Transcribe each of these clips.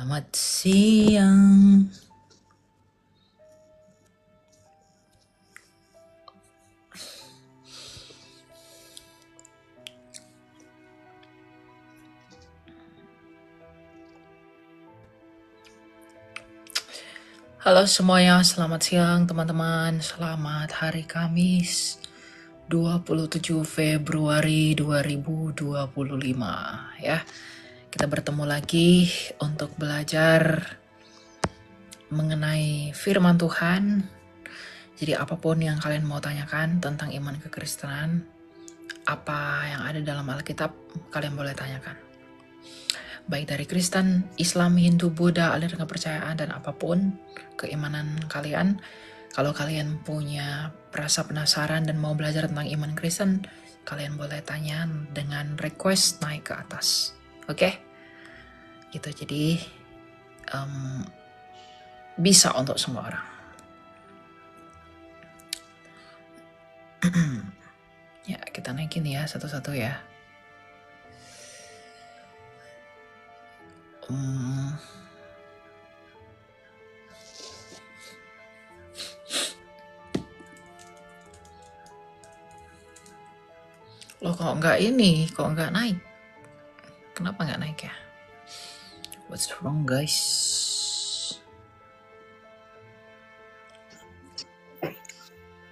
Selamat siang. Halo semuanya, selamat siang teman-teman. Selamat hari Kamis 27 Februari 2025 ya. Kita bertemu lagi untuk belajar mengenai firman Tuhan. Jadi apapun yang kalian mau tanyakan tentang iman kekristenan, apa yang ada dalam Alkitab, kalian boleh tanyakan. Baik dari Kristen, Islam, Hindu, Buddha, aliran kepercayaan, dan apapun keimanan kalian. Kalau kalian punya rasa penasaran dan mau belajar tentang iman Kristen, kalian boleh tanya dengan request naik ke atas. Oke? Gitu, jadi bisa untuk semua orang. Ya, kita naikin ya satu-satu ya. Loh kok nggak naik? Kenapa nggak naik ya? What's wrong guys?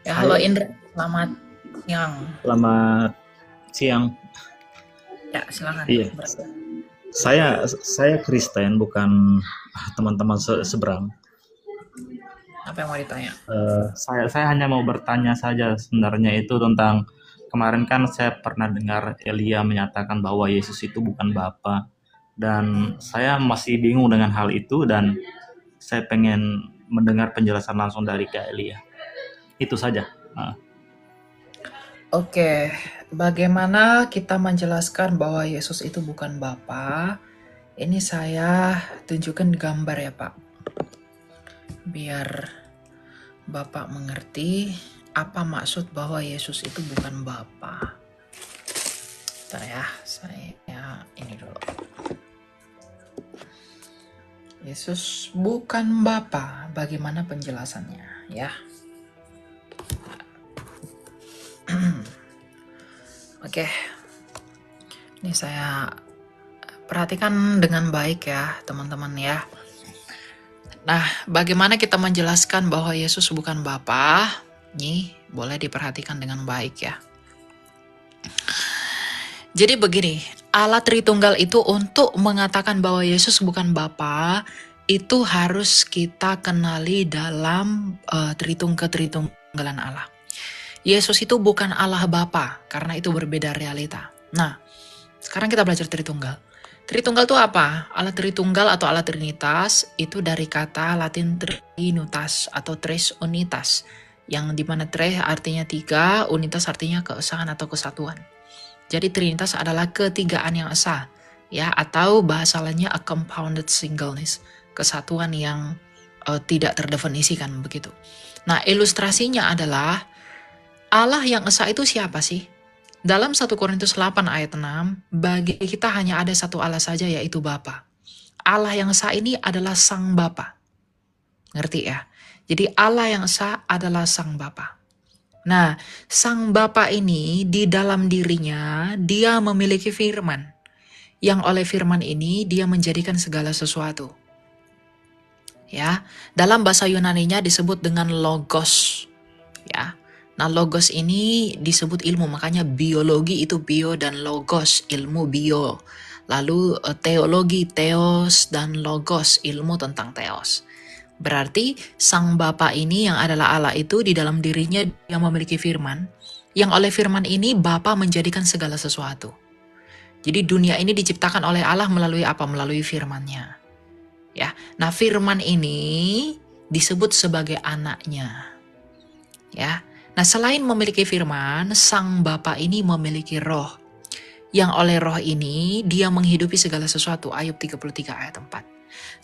Ya, halo Indra, selamat siang. Selamat siang. Ya, silakan. Iya. Saya Kristen, bukan teman-teman seberang. Apa yang mau ditanya? Saya hanya mau bertanya saja sebenarnya, itu tentang kemarin kan saya pernah dengar Elia menyatakan bahwa Yesus itu bukan Bapa, dan saya masih bingung dengan hal itu dan saya pengen mendengar penjelasan langsung dari Kak Elia. Itu saja. Oke, bagaimana kita menjelaskan bahwa Yesus itu bukan Bapa? Ini saya tunjukkan gambar ya Pak, biar Bapak mengerti apa maksud bahwa Yesus itu bukan Bapa. Bentar ya, saya ini dulu. Yesus bukan Bapa, bagaimana penjelasannya ya? Oke, ini saya perhatikan dengan baik ya teman-teman ya. Nah, bagaimana kita menjelaskan bahwa Yesus bukan Bapa? Nih, boleh diperhatikan dengan baik ya. Jadi begini, Allah Tritunggal itu untuk mengatakan bahwa Yesus bukan Bapa, itu harus kita kenali dalam Tritunggalan Allah. Yesus itu bukan Allah Bapa, karena itu berbeda realita. Nah, sekarang kita belajar Tritunggal. Tritunggal itu apa? Allah Tritunggal atau Allah Trinitas itu dari kata Latin Trinitas atau Tres Unitas, yang dimana tres artinya tiga, unitas artinya keesahan atau kesatuan. Jadi Trinitas adalah ketigaan yang esa, ya, atau bahasa lainnya a compounded singleness, kesatuan yang tidak terdefinisikan begitu. Nah, ilustrasinya adalah Allah yang esa itu siapa sih? Dalam 1 Korintus 8 ayat 6, bagi kita hanya ada satu Allah saja, yaitu Bapa. Allah yang esa ini adalah Sang Bapa. Ngerti ya? Jadi Allah yang esa adalah Sang Bapa. Nah, Sang Bapa ini di dalam dirinya, dia memiliki firman. Yang oleh firman ini, dia menjadikan segala sesuatu. Ya, dalam bahasa Yunaninya disebut dengan logos. Ya. Nah, logos ini disebut ilmu, makanya biologi itu bio dan logos, ilmu bio. Lalu teologi, theos dan logos, ilmu tentang theos. Berarti Sang Bapa ini yang adalah Allah itu di dalam dirinya yang memiliki firman, yang oleh firman ini Bapa menjadikan segala sesuatu. Jadi dunia ini diciptakan oleh Allah melalui apa? Melalui firman-Nya. Ya. Nah, firman ini disebut sebagai anaknya. Ya. Nah, selain memiliki firman, Sang Bapa ini memiliki roh. Yang oleh roh ini, dia menghidupi segala sesuatu. Ayub 33 ayat 4.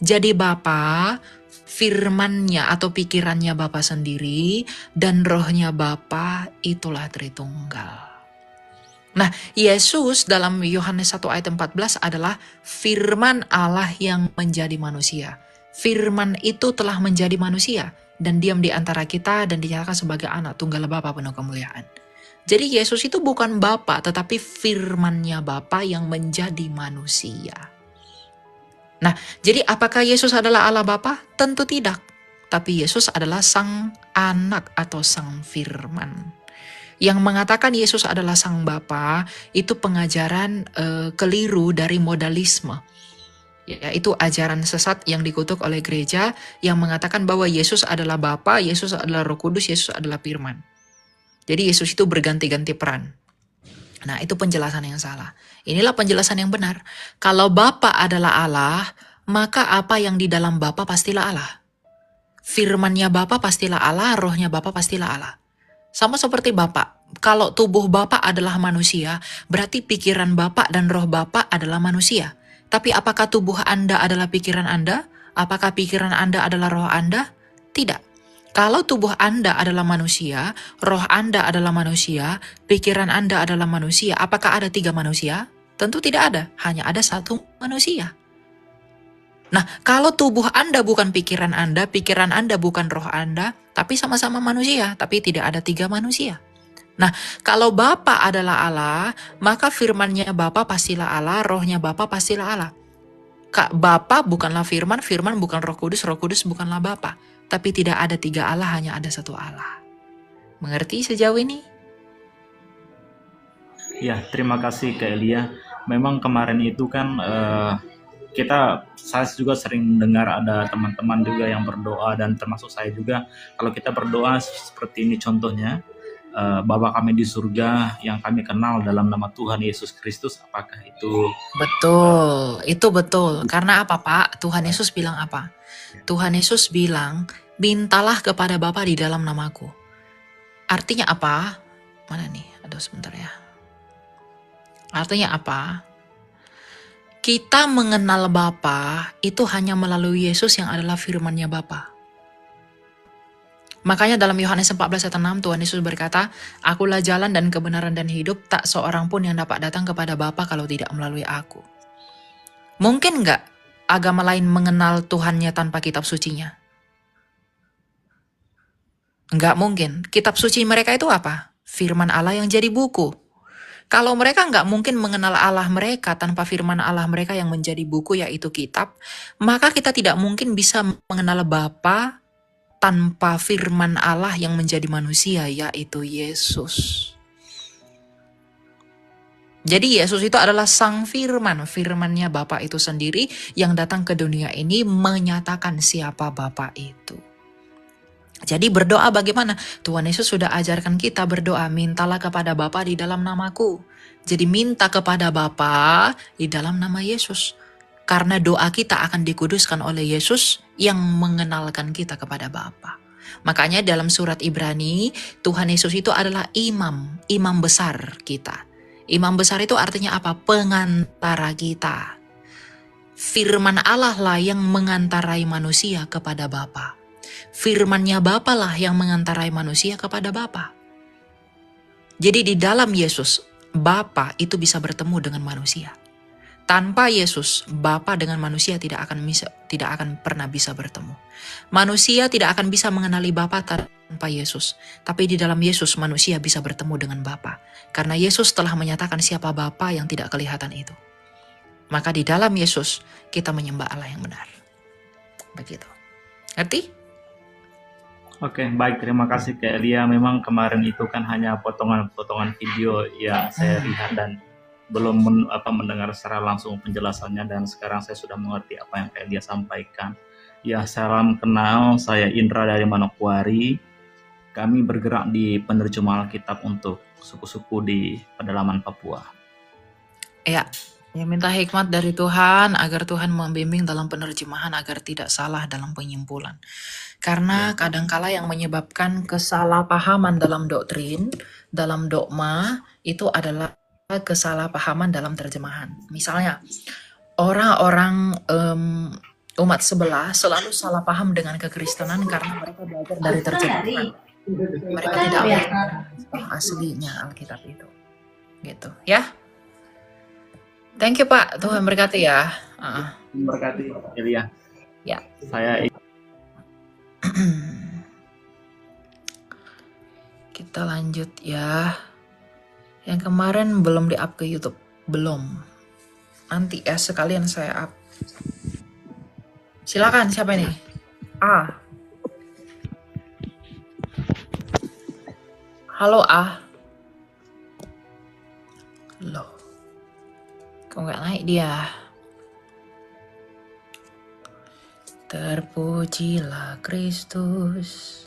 Jadi Bapa, firman-Nya atau pikirannya Bapa sendiri, dan rohnya Bapa itulah Tritunggal. Nah, Yesus dalam Yohanes 1 ayat 14 adalah firman Allah yang menjadi manusia. Firman itu telah menjadi manusia dan diam di antara kita dan dinyatakan sebagai anak tunggal Bapa penuh kemuliaan. Jadi Yesus itu bukan Bapa, tetapi firman-Nya Bapa yang menjadi manusia. Nah, jadi apakah Yesus adalah Allah Bapa? Tentu tidak. Tapi Yesus adalah sang anak atau sang firman. Yang mengatakan Yesus adalah sang Bapa itu pengajaran keliru dari modalisme. Yaitu ajaran sesat yang dikutuk oleh gereja yang mengatakan bahwa Yesus adalah Bapa, Yesus adalah Roh Kudus, Yesus adalah firman. Jadi Yesus itu berganti-ganti peran. Nah, itu penjelasan yang salah. Inilah penjelasan yang benar. Kalau Bapa adalah Allah, maka apa yang di dalam Bapa pastilah Allah. Firman-Nya Bapa pastilah Allah, rohnya Bapa pastilah Allah. Sama seperti Bapak, kalau tubuh Bapak adalah manusia, berarti pikiran Bapak dan roh Bapak adalah manusia. Tapi apakah tubuh Anda adalah pikiran Anda? Apakah pikiran Anda adalah roh Anda? Tidak. Kalau tubuh Anda adalah manusia, roh Anda adalah manusia, pikiran Anda adalah manusia, apakah ada 3 manusia? Tentu tidak ada, hanya ada 1 manusia. Nah, kalau tubuh Anda bukan pikiran Anda bukan roh Anda, tapi sama-sama manusia, tapi tidak ada 3 manusia. Nah, kalau Bapa adalah Allah, maka firman-Nya Bapa pastilah Allah, rohnya Bapa pastilah Allah. Bapa bukanlah firman, firman bukan Roh Kudus bukanlah Bapa. Tapi tidak ada 3 Allah, hanya ada 1 Allah. Mengerti sejauh ini? Ya, terima kasih Kak Elia. Memang kemarin itu kan saya juga sering mendengar ada teman-teman juga yang berdoa dan termasuk saya juga. Kalau kita berdoa seperti ini contohnya, Bapa kami di surga yang kami kenal dalam nama Tuhan Yesus Kristus, apakah itu betul? Itu betul. Karena apa, Pak? Tuhan Yesus bilang apa? Tuhan Yesus bilang, mintalah kepada Bapa di dalam namaku. Artinya apa? Mana nih? Aduh, sebentar ya. Artinya apa? Kita mengenal Bapa itu hanya melalui Yesus yang adalah firman-Nya Bapa. Makanya dalam Yohanes 14 ayat 6 Tuhan Yesus berkata, Akulah jalan dan kebenaran dan hidup, tak seorang pun yang dapat datang kepada Bapa kalau tidak melalui aku. Mungkin nggak agama lain mengenal Tuhannya tanpa kitab sucinya? Nggak mungkin. Kitab suci mereka itu apa? Firman Allah yang jadi buku. Kalau mereka nggak mungkin mengenal Allah mereka tanpa firman Allah mereka yang menjadi buku yaitu kitab, maka kita tidak mungkin bisa mengenal Bapa tanpa firman Allah yang menjadi manusia yaitu Yesus. Jadi Yesus itu adalah sang firman, firman-Nya Bapa itu sendiri yang datang ke dunia ini menyatakan siapa Bapa itu. Jadi berdoa bagaimana? Tuhan Yesus sudah ajarkan kita berdoa, mintalah kepada Bapa di dalam namaku. Jadi minta kepada Bapa di dalam nama Yesus. Karena doa kita akan dikuduskan oleh Yesus yang mengenalkan kita kepada Bapa. Makanya dalam surat Ibrani, Tuhan Yesus itu adalah imam besar kita. Imam besar itu artinya apa? Pengantara kita. Firman Allah lah yang mengantarai manusia kepada Bapa. Firman-Nya Bapa lah yang mengantarai manusia kepada Bapa. Jadi di dalam Yesus, Bapa itu bisa bertemu dengan manusia. Tanpa Yesus, Bapa dengan manusia tidak akan pernah bisa bertemu. Manusia tidak akan bisa mengenali Bapa tanpa Yesus. Tapi di dalam Yesus manusia bisa bertemu dengan Bapa. Karena Yesus telah menyatakan siapa Bapa yang tidak kelihatan itu. Maka di dalam Yesus kita menyembah Allah yang benar. Begitu. Ngerti? Oke, baik, terima kasih Kak Elia. Memang kemarin itu kan hanya potongan-potongan video yang saya lihat dan belum mendengar secara langsung penjelasannya, dan sekarang saya sudah mengerti apa yang Kak Elia sampaikan. Ya, salam kenal, saya Indra dari Manokwari. Kami bergerak di penerjemah Alkitab untuk suku-suku di pedalaman Papua. Ya, minta hikmat dari Tuhan agar Tuhan membimbing dalam penerjemahan agar tidak salah dalam penyimpulan. Karena kadangkala yang menyebabkan kesalahpahaman dalam doktrin, dalam dogma, itu adalah kesalahpahaman dalam terjemahan. Misalnya, orang-orang umat sebelah selalu salah paham dengan kekristenan karena mereka belajar dari terjemahan. Mereka tidak belajar aslinya Alkitab itu. gitu ya. Thank you Pak, Tuhan berkati ya. Berkati Elia. Ya. Saya Kita lanjut ya. Yang kemarin belum di-up ke YouTube, belum. Nanti ya sekalian saya up. Silakan, siapa ini? Halo Loh, kok nggak naik dia? Terpujilah Kristus,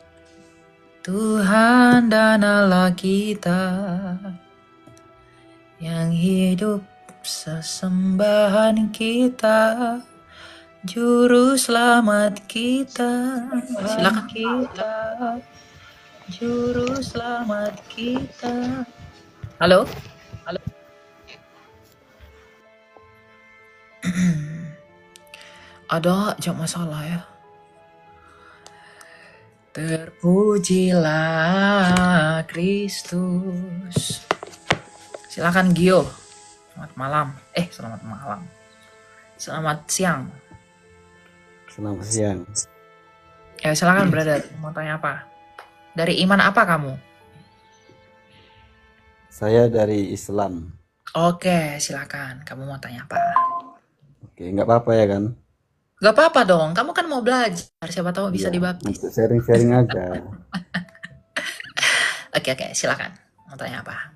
Tuhan dan Allah kita, yang hidup sesembahan kita, Juru Selamat kita. Silakan kita, Juru Selamat kita. Halo? Ada aja masalah ya. Terpujilah Kristus. Silakan Gio. Selamat malam. Selamat malam. Selamat siang. Selamat siang. Ya silakan brother. Mau tanya apa? Dari iman apa kamu? Saya dari Islam. Oke, silakan. Kamu mau tanya apa? Oke, nggak apa-apa ya kan? Gak apa-apa dong. Kamu kan mau belajar. Siapa tahu bisa Iya, dibaptis. untuk sharing-sharing aja. Oke, silakan. Mau tanya apa?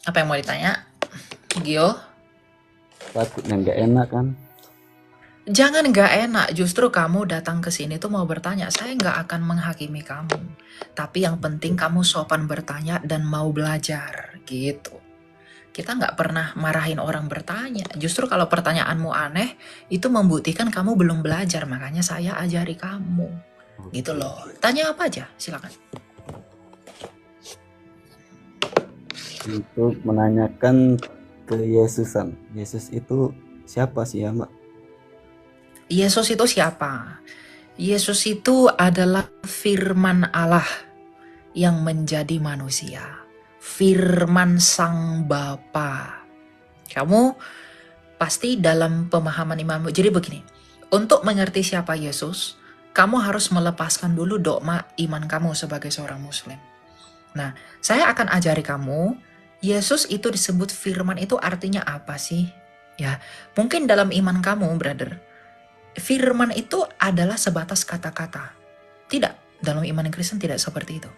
Apa yang mau ditanya? Gio? Takutnya nggak enak kan? Jangan nggak enak, justru kamu datang ke sini tuh mau bertanya. Saya nggak akan menghakimi kamu. Tapi yang penting kamu sopan bertanya dan mau belajar, gitu. Kita nggak pernah marahin orang bertanya. Justru kalau pertanyaanmu aneh, itu membuktikan kamu belum belajar. Makanya saya ajari kamu. Gitu loh. Tanya apa aja, silakan. Untuk menanyakan keyesusan. Yesus itu siapa sih ya, Mbak? Yesus itu siapa? Yesus itu adalah firman Allah yang menjadi manusia. Firman Sang Bapa. Kamu pasti dalam pemahaman imanmu. Jadi begini, untuk mengerti siapa Yesus, kamu harus melepaskan dulu dogma iman kamu sebagai seorang muslim. Nah, saya akan ajari kamu, Yesus itu disebut firman itu artinya apa sih? Ya, mungkin dalam iman kamu, brother, firman itu adalah sebatas kata-kata. Tidak, dalam iman Kristen tidak seperti itu.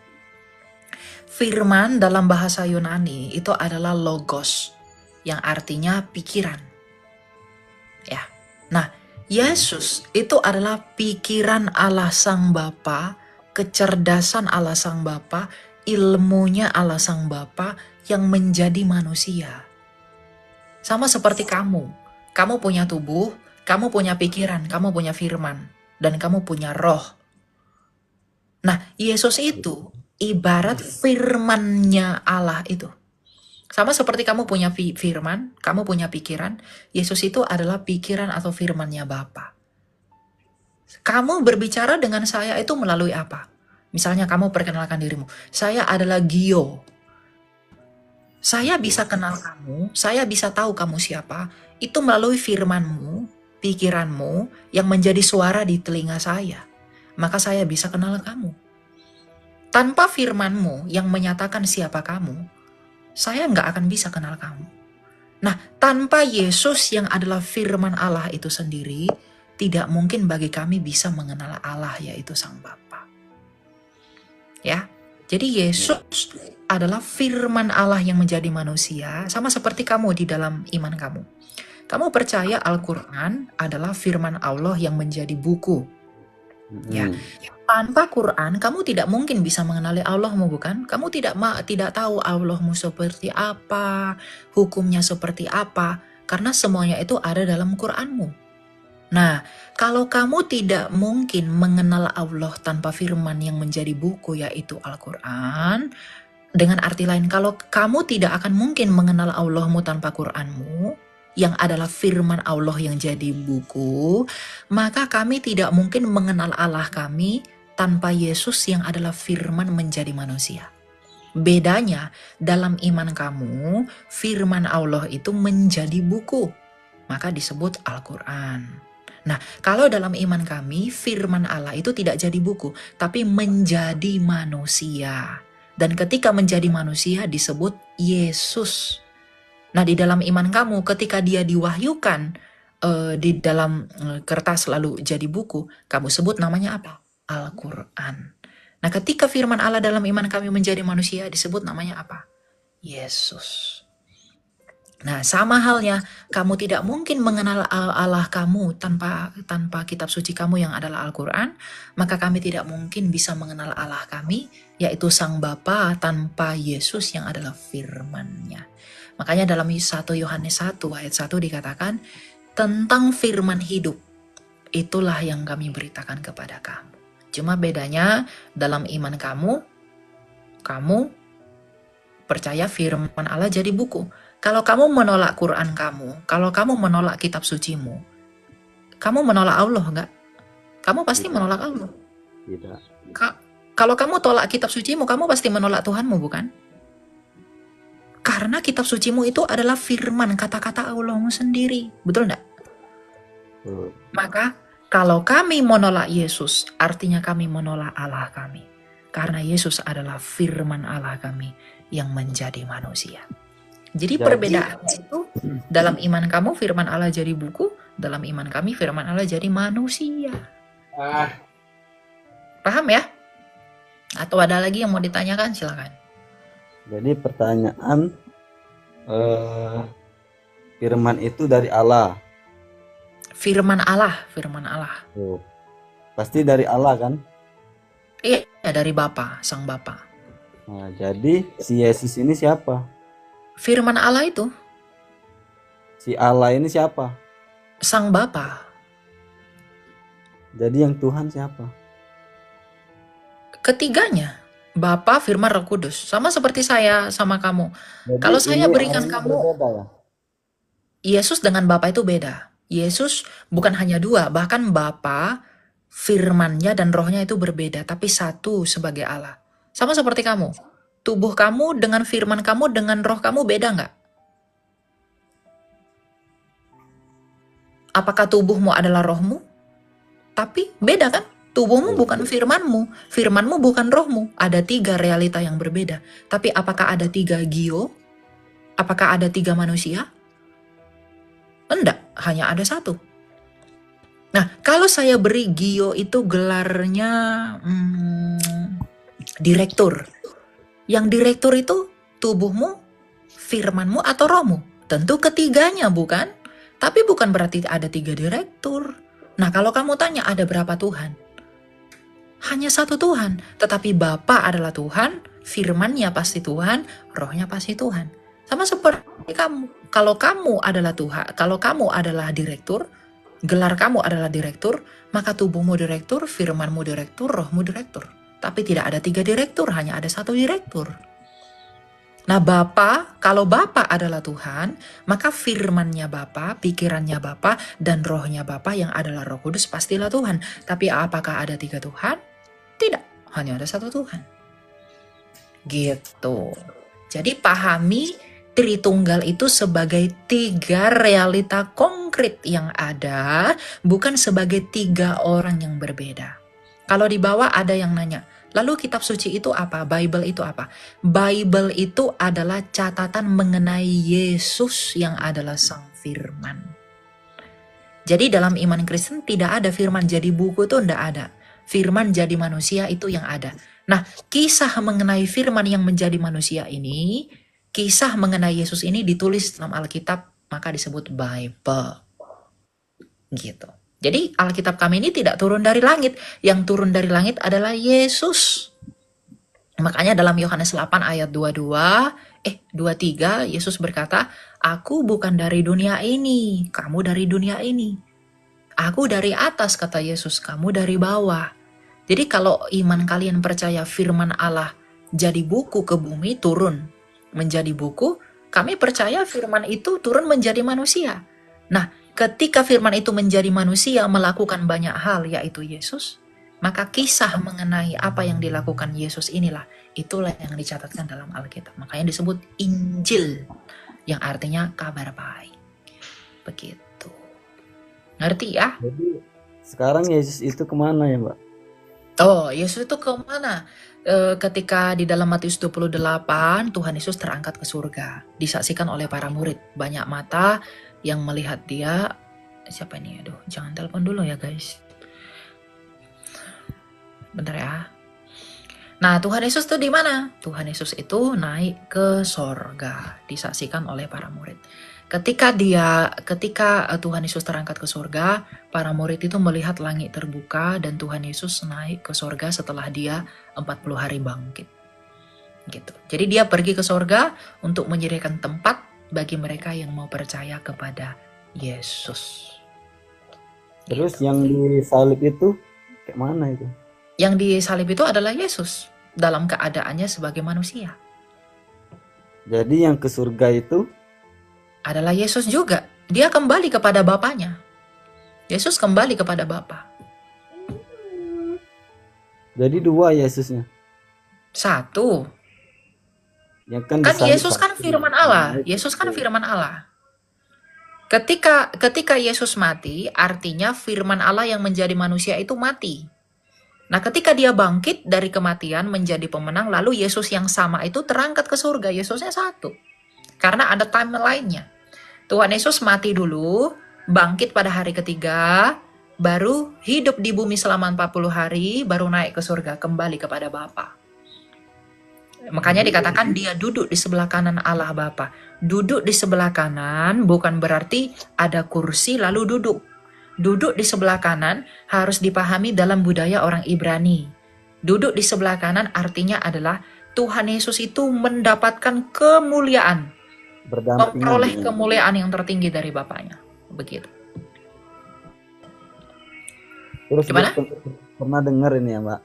Firman dalam bahasa Yunani itu adalah logos, yang artinya pikiran. Ya. Nah, Yesus itu adalah pikiran Allah Sang Bapa, kecerdasan Allah Sang Bapa, ilmunya Allah Sang Bapa yang menjadi manusia. Sama seperti kamu. Kamu punya tubuh, kamu punya pikiran, kamu punya firman, dan kamu punya roh. Nah, Yesus itu ibarat firmannya Allah itu. Sama seperti kamu punya firman, kamu punya pikiran, Yesus itu adalah pikiran atau firmannya Bapa. Kamu berbicara dengan saya itu melalui apa? Misalnya kamu perkenalkan dirimu, saya adalah Gio. Saya bisa kenal kamu, saya bisa tahu kamu siapa, itu melalui firmanmu, pikiranmu yang menjadi suara di telinga saya. Maka saya bisa kenal kamu. Tanpa firmanmu yang menyatakan siapa kamu, saya nggak akan bisa kenal kamu. Nah, tanpa Yesus yang adalah firman Allah itu sendiri, tidak mungkin bagi kami bisa mengenal Allah, yaitu Sang Bapa. Ya, jadi Yesus adalah firman Allah yang menjadi manusia, sama seperti kamu di dalam iman kamu. Kamu percaya Al-Quran adalah firman Allah yang menjadi buku. Ya, tanpa Quran kamu tidak mungkin bisa mengenali Allahmu, bukan? Kamu tidak tahu Allahmu seperti apa, hukumnya seperti apa, karena semuanya itu ada dalam Quranmu. Nah, kalau kamu tidak mungkin mengenal Allah tanpa firman yang menjadi buku, yaitu Al-Quran, dengan arti lain, kalau kamu tidak akan mungkin mengenal Allahmu tanpa Quranmu, yang adalah firman Allah yang jadi buku, maka kami tidak mungkin mengenal Allah kami tanpa Yesus yang adalah firman menjadi manusia. Bedanya dalam iman kamu, firman Allah itu menjadi buku, maka disebut Al-Quran. Nah, kalau dalam iman kami, firman Allah itu tidak jadi buku, tapi menjadi manusia. Dan ketika menjadi manusia disebut Yesus. Nah, di dalam iman kamu, ketika dia diwahyukan di dalam kertas lalu jadi buku, kamu sebut namanya apa? Al-Quran. Nah, ketika firman Allah dalam iman kami menjadi manusia, disebut namanya apa? Yesus. Nah, sama halnya, kamu tidak mungkin mengenal Allah kamu tanpa kitab suci kamu yang adalah Al-Quran, maka kami tidak mungkin bisa mengenal Allah kami, yaitu Sang Bapa tanpa Yesus yang adalah firman-Nya. Makanya dalam 1 Yohanes 1 ayat 1 dikatakan, tentang firman hidup, itulah yang kami beritakan kepada kamu. Cuma bedanya dalam iman kamu percaya firman Allah jadi buku. Kalau kamu menolak Quran kamu, kalau kamu menolak kitab sucimu, kamu menolak Allah enggak? Kamu pasti Tidak. menolak Allah. Tidak. Kalau kamu tolak kitab sucimu, kamu pasti menolak Tuhanmu, bukan? Karena kitab sucimu itu adalah firman, kata-kata Allahmu sendiri. Betul enggak? Maka kalau kami menolak Yesus, artinya kami menolak Allah kami. Karena Yesus adalah firman Allah kami yang menjadi manusia. Jadi perbedaan itu dalam iman kamu firman Allah jadi buku, dalam iman kami firman Allah jadi manusia. Paham ya? Atau ada lagi yang mau ditanyakan? Silakan. Jadi pertanyaan, firman itu dari Allah. Firman Allah. Oh, pasti dari Allah kan? Iya, dari Bapa, Sang Bapa. Nah, jadi si Yesus ini siapa? Firman Allah itu Si Allah ini siapa? Sang Bapa. Jadi yang Tuhan siapa? Ketiganya, Bapa, Firman, Roh Kudus. Sama seperti saya sama kamu. Jadi Kalau saya ini berikan orangnya kamu, berbeda ya? Yesus dengan Bapa itu beda. Yesus bukan hanya dua, bahkan Bapa, firman-Nya dan rohnya itu berbeda, tapi satu sebagai Allah. Sama seperti kamu. Tubuh kamu dengan firman kamu dengan roh kamu beda nggak? Apakah tubuhmu adalah rohmu? Tapi beda kan? Tubuhmu bukan firmanmu, firmanmu bukan rohmu. Ada 3 realita yang berbeda. Tapi apakah ada 3 gio? Apakah ada 3 manusia? Enggak, hanya ada 1. Nah, kalau saya beri gio itu gelarnya direktur. Yang direktur itu tubuhmu, firmanmu atau rohmu? Tentu ketiganya bukan? Tapi bukan berarti ada 3 direktur. Nah, kalau kamu tanya ada berapa Tuhan? Hanya 1 Tuhan. Tetapi Bapa adalah Tuhan, firman-Nya pasti Tuhan, rohnya pasti Tuhan. Sama seperti kamu. Kalau kamu adalah Tuhan, kalau kamu adalah direktur, gelar kamu adalah direktur, maka tubuhmu direktur, firmanmu direktur, rohmu direktur. Tapi tidak ada 3 direktur, hanya ada 1 direktur. Nah, Bapa, kalau Bapa adalah Tuhan, maka firman-Nya Bapa, pikirannya Bapa, dan rohnya Bapa yang adalah Roh Kudus pastilah Tuhan. Tapi apakah ada 3 Tuhan? Tidak, hanya ada 1 Tuhan. Gitu. Jadi pahami Tritunggal itu sebagai 3 realita konkret yang ada, bukan sebagai 3 orang yang berbeda. Kalau di bawah ada yang nanya, lalu kitab suci itu apa? Bible itu apa? Bible itu adalah catatan mengenai Yesus yang adalah Sang Firman. Jadi dalam iman Kristen tidak ada firman jadi buku itu, tidak ada. Firman jadi manusia itu yang ada. Nah, kisah mengenai firman yang menjadi manusia ini, kisah mengenai Yesus ini ditulis dalam Alkitab, maka disebut Bible. Gitu. Jadi Alkitab kami ini tidak turun dari langit. Yang turun dari langit adalah Yesus. Makanya dalam Yohanes 8 ayat 23, Yesus berkata, "Aku bukan dari dunia ini, kamu dari dunia ini. Aku dari atas," kata Yesus, "kamu dari bawah." Jadi kalau iman kalian percaya firman Allah jadi buku ke bumi, turun menjadi buku, kami percaya firman itu turun menjadi manusia. Nah, ketika firman itu menjadi manusia melakukan banyak hal yaitu Yesus, Maka kisah mengenai apa yang dilakukan Yesus itulah yang dicatatkan dalam Alkitab. Makanya disebut Injil, yang artinya kabar baik. Begitu. Ngerti ya? Jadi sekarang Yesus itu kemana ya, Mbak? Oh, Yesus itu kemana? Ketika di dalam Matius 28, Tuhan Yesus terangkat ke surga. Disaksikan oleh para murid. Banyak mata yang melihat dia. Siapa ini? Aduh, jangan telepon dulu ya guys. Bentar ya. Nah, Tuhan Yesus itu di mana? Tuhan Yesus itu naik ke surga. Disaksikan oleh para murid. Ketika Tuhan Yesus terangkat ke surga, para murid itu melihat langit terbuka dan Tuhan Yesus naik ke surga setelah dia 40 hari bangkit. Gitu. Jadi dia pergi ke surga untuk menyediakan tempat bagi mereka yang mau percaya kepada Yesus. Terus yang disalib itu kayak mana itu? Yang disalib itu adalah Yesus dalam keadaannya sebagai manusia. Jadi yang ke surga itu Adalah Yesus juga. Dia kembali kepada Bapaknya. Yesus kembali kepada Bapa. jadi dua Yesusnya. Satu. Yang kan Kan disalib Yesus kan satu. firman Allah. Yesus kan firman Allah. Ketika Yesus mati, artinya firman Allah yang menjadi manusia itu mati. Nah, ketika dia bangkit dari kematian menjadi pemenang, lalu Yesus yang sama itu terangkat ke surga. Yesusnya satu. Karena ada timeline-nya. Tuhan Yesus mati dulu, bangkit pada hari ketiga, baru hidup di bumi selama 40 hari, baru naik ke surga, kembali kepada Bapa. Makanya dikatakan dia duduk di sebelah kanan Allah Bapa. Duduk di sebelah kanan bukan berarti ada kursi lalu duduk. Duduk di sebelah kanan harus dipahami dalam budaya orang Ibrani. Duduk di sebelah kanan artinya adalah Tuhan Yesus itu mendapatkan kemuliaan. Berdampingan Memperoleh dengan- kemuliaan yang tertinggi dari Bapaknya. Begitu. Terus Gimana? gue pernah dengar ini ya, Mbak.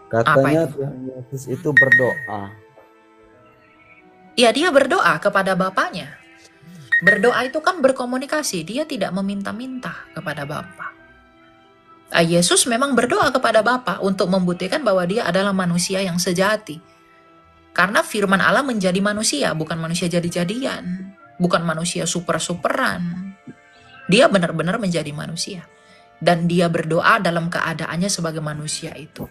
Katanya Tuhan Yesus itu berdoa. Ya, dia berdoa kepada Bapaknya. Berdoa itu kan berkomunikasi. Dia tidak meminta-minta kepada Bapa. Yesus memang berdoa kepada Bapa untuk membuktikan bahwa dia adalah manusia yang sejati. Karena firman Allah menjadi manusia, bukan manusia jadi-jadian. Bukan manusia super-superan. Dia benar-benar menjadi manusia. Dan dia berdoa dalam keadaannya sebagai manusia itu.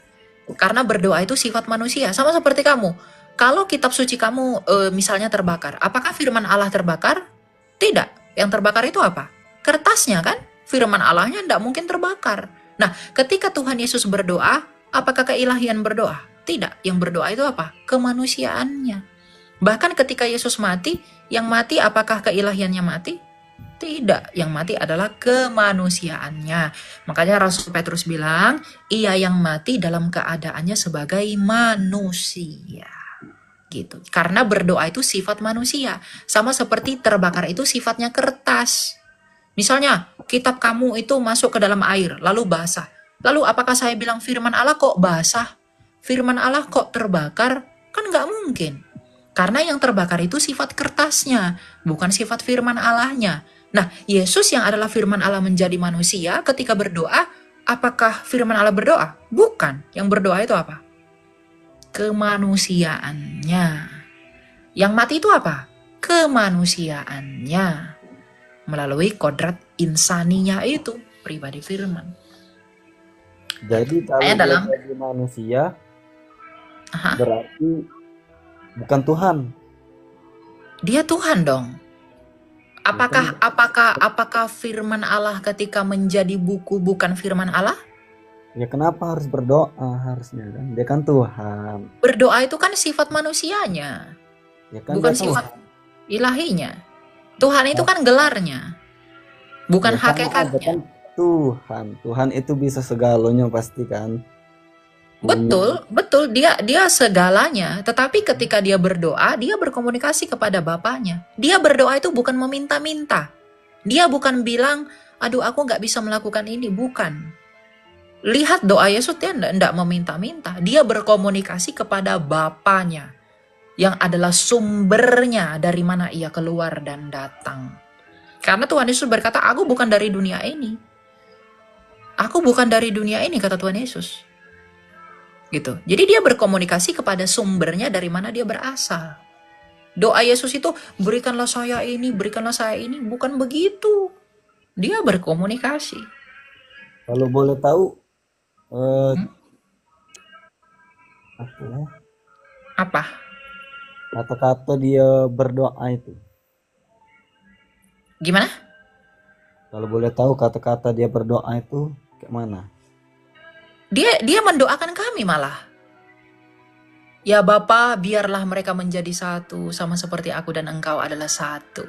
Karena berdoa itu sifat manusia. Sama seperti kamu. Kalau kitab suci kamu misalnya terbakar, apakah firman Allah terbakar? Tidak. Yang terbakar itu apa? Kertasnya kan? Firman Allahnya tidak mungkin terbakar. Nah, ketika Tuhan Yesus berdoa, apakah keilahian berdoa? Tidak. Yang berdoa itu apa? Kemanusiaannya. Bahkan ketika Yesus mati, yang mati apakah keilahiannya mati? Tidak. Yang mati adalah kemanusiaannya. Makanya Rasul Petrus bilang, ia yang mati dalam keadaannya sebagai manusia. Gitu. Karena berdoa itu sifat manusia. Sama seperti terbakar itu sifatnya kertas. Misalnya, kitab kamu itu masuk ke dalam air, lalu basah. Lalu apakah saya bilang firman Allah kok basah? Firman Allah kok terbakar? Kan nggak mungkin. Karena yang terbakar itu sifat kertasnya, bukan sifat firman Allahnya. Nah, Yesus yang adalah firman Allah menjadi manusia ketika berdoa, apakah firman Allah berdoa? Bukan. Yang berdoa itu apa? Kemanusiaannya. Yang mati itu apa? Kemanusiaannya. Melalui kodrat insaninya itu, pribadi firman. Jadi kalau Kayak dia dalam- jadi manusia, Aha. berarti bukan Tuhan. Dia Tuhan dong. Apakah firman Allah ketika menjadi buku bukan firman Allah? Ya kenapa harus berdoa harusnya kan? Dia kan Tuhan. Berdoa itu kan sifat manusianya, Ya kan bukan dia sifat Tuhan. ilahinya. Tuhan itu kan gelarnya, bukan Ya kan ada hakikatnya. kan Tuhan. Tuhan itu bisa segalanya pasti kan. Betul, dia segalanya. Tetapi ketika dia berdoa, dia berkomunikasi kepada Bapaknya. Dia berdoa itu bukan meminta-minta. Dia bukan bilang, aduh aku nggak bisa melakukan ini, bukan. Lihat doa Yesus, dia tidak meminta-minta. Dia berkomunikasi kepada Bapaknya, yang adalah sumbernya dari mana ia keluar dan datang. Karena Tuhan Yesus berkata, aku bukan dari dunia ini. Aku bukan dari dunia ini, kata Tuhan Yesus. Gitu. Jadi dia berkomunikasi kepada sumbernya dari mana dia berasal. Doa Yesus itu, berikanlah saya ini, berikanlah saya ini. Bukan begitu. Dia berkomunikasi. Kalau boleh tahu, Apa? kata-kata dia berdoa itu. Gimana? Kalau boleh tahu kata-kata dia berdoa itu kayak mana? Dia mendoakan kami malah. Ya Bapa, biarlah mereka menjadi satu, sama seperti aku dan engkau adalah satu.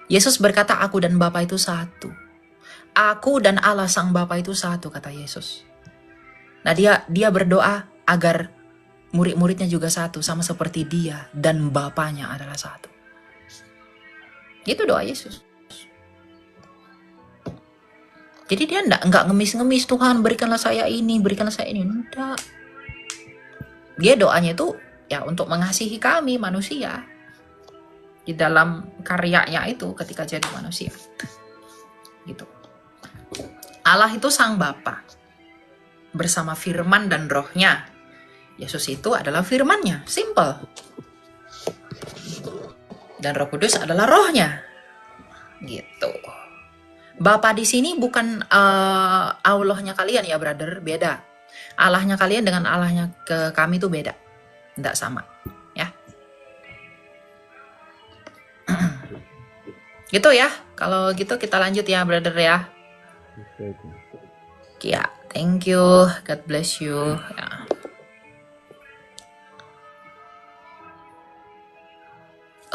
Yesus berkata, aku dan Bapa itu satu. Aku dan Allah sang Bapa itu satu, kata Yesus. Nah dia berdoa agar murid-muridnya juga satu, sama seperti dia dan Bapanya adalah satu. Itu doa Yesus. Jadi dia enggak ngemis-ngemis, Tuhan berikanlah saya ini, berikanlah saya ini. Enggak. Dia doanya itu ya untuk mengasihi kami manusia. Di dalam karyanya itu ketika jadi manusia. Gitu. Allah itu sang Bapa. Bersama firman dan rohnya. Yesus itu adalah firmannya. Simple. Dan Roh Kudus adalah rohnya. Gitu. Bapa di sini bukan Allahnya kalian ya brother, beda. Allahnya kalian dengan Allahnya ke kami itu beda. Tidak sama, ya. Gitu ya. Kalau gitu kita lanjut ya brother ya. Ya, thank you. God bless you. Ya.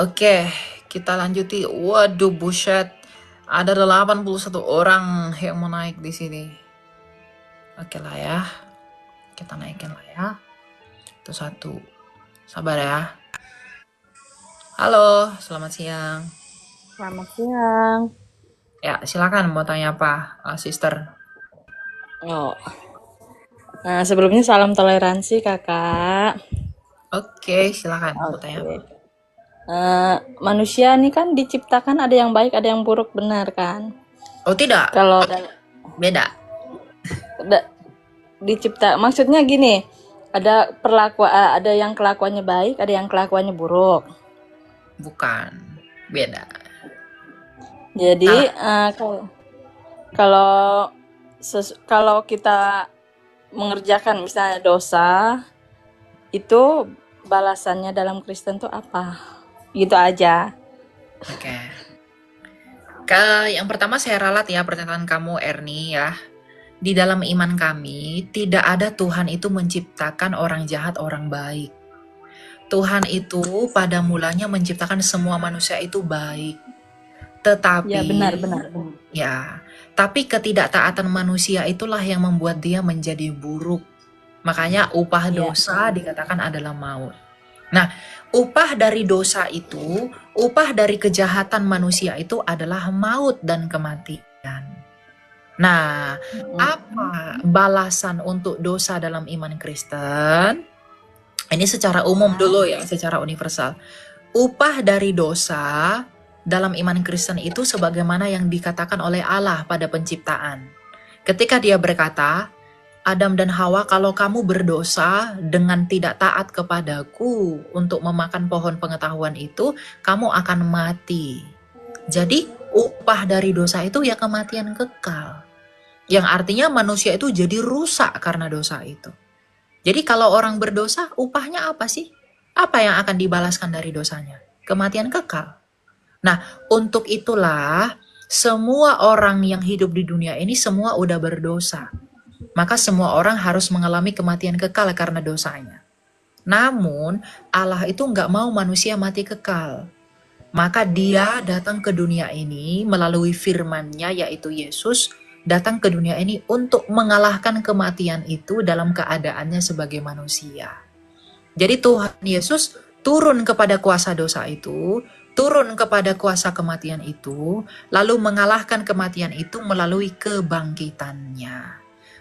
Oke, kita lanjuti. Waduh, buset. Ada 81 orang yang mau naik di sini. Oke lah ya. Kita naikin lah ya. Itu satu. Sabar ya. Halo, selamat siang. Selamat siang. Ya, silakan mau tanya apa, sister? Oh. Nah, sebelumnya salam toleransi, Kakak. Oke, silakan mau tanya apa. Manusia ini kan diciptakan ada yang baik, ada yang buruk, benar kan? Oh, tidak. Kalau beda. Maksudnya gini, ada ada yang kelakuannya baik, ada yang kelakuannya buruk. Bukan, beda. Jadi kalau kita mengerjakan misalnya dosa, itu balasannya dalam Kristen tuh apa? Gitu aja. Oke. Yang pertama saya ralat ya pernyataan kamu Ernie ya. Di dalam iman kami tidak ada Tuhan itu menciptakan orang jahat, orang baik. Tuhan itu pada mulanya menciptakan semua manusia itu baik. Tetapi ya benar. Ya, tapi ketidaktaatan manusia itulah yang membuat dia menjadi buruk. Makanya upah dosa dikatakan adalah maut. Nah, upah dari dosa itu, upah dari kejahatan manusia itu adalah maut dan kematian. Nah, apa balasan untuk dosa dalam iman Kristen? Ini secara umum dulu ya, secara universal. Upah dari dosa dalam iman Kristen itu sebagaimana yang dikatakan oleh Allah pada penciptaan. Ketika dia berkata, Adam dan Hawa, kalau kamu berdosa dengan tidak taat kepadaku untuk memakan pohon pengetahuan itu, kamu akan mati. Jadi upah dari dosa itu ya kematian kekal. Yang artinya manusia itu jadi rusak karena dosa itu. Jadi kalau orang berdosa, upahnya apa sih? Apa yang akan dibalaskan dari dosanya? Kematian kekal. Nah, untuk itulah semua orang yang hidup di dunia ini semua udah berdosa. Maka semua orang harus mengalami kematian kekal karena dosanya. Namun Allah itu nggak mau manusia mati kekal. Maka dia datang ke dunia ini melalui firman-Nya yaitu Yesus, datang ke dunia ini untuk mengalahkan kematian itu dalam keadaannya sebagai manusia. Jadi Tuhan Yesus turun kepada kuasa dosa itu, turun kepada kuasa kematian itu, lalu mengalahkan kematian itu melalui kebangkitannya.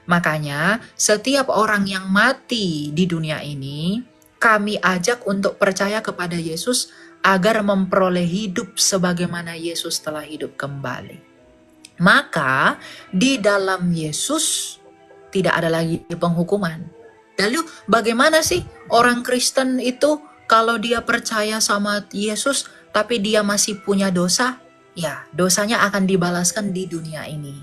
Makanya setiap orang yang mati di dunia ini, kami ajak untuk percaya kepada Yesus agar memperoleh hidup sebagaimana Yesus telah hidup kembali. Maka di dalam Yesus tidak ada lagi penghukuman. Lalu bagaimana sih orang Kristen itu kalau dia percaya sama Yesus tapi dia masih punya dosa? Ya, dosanya akan dibalaskan di dunia ini.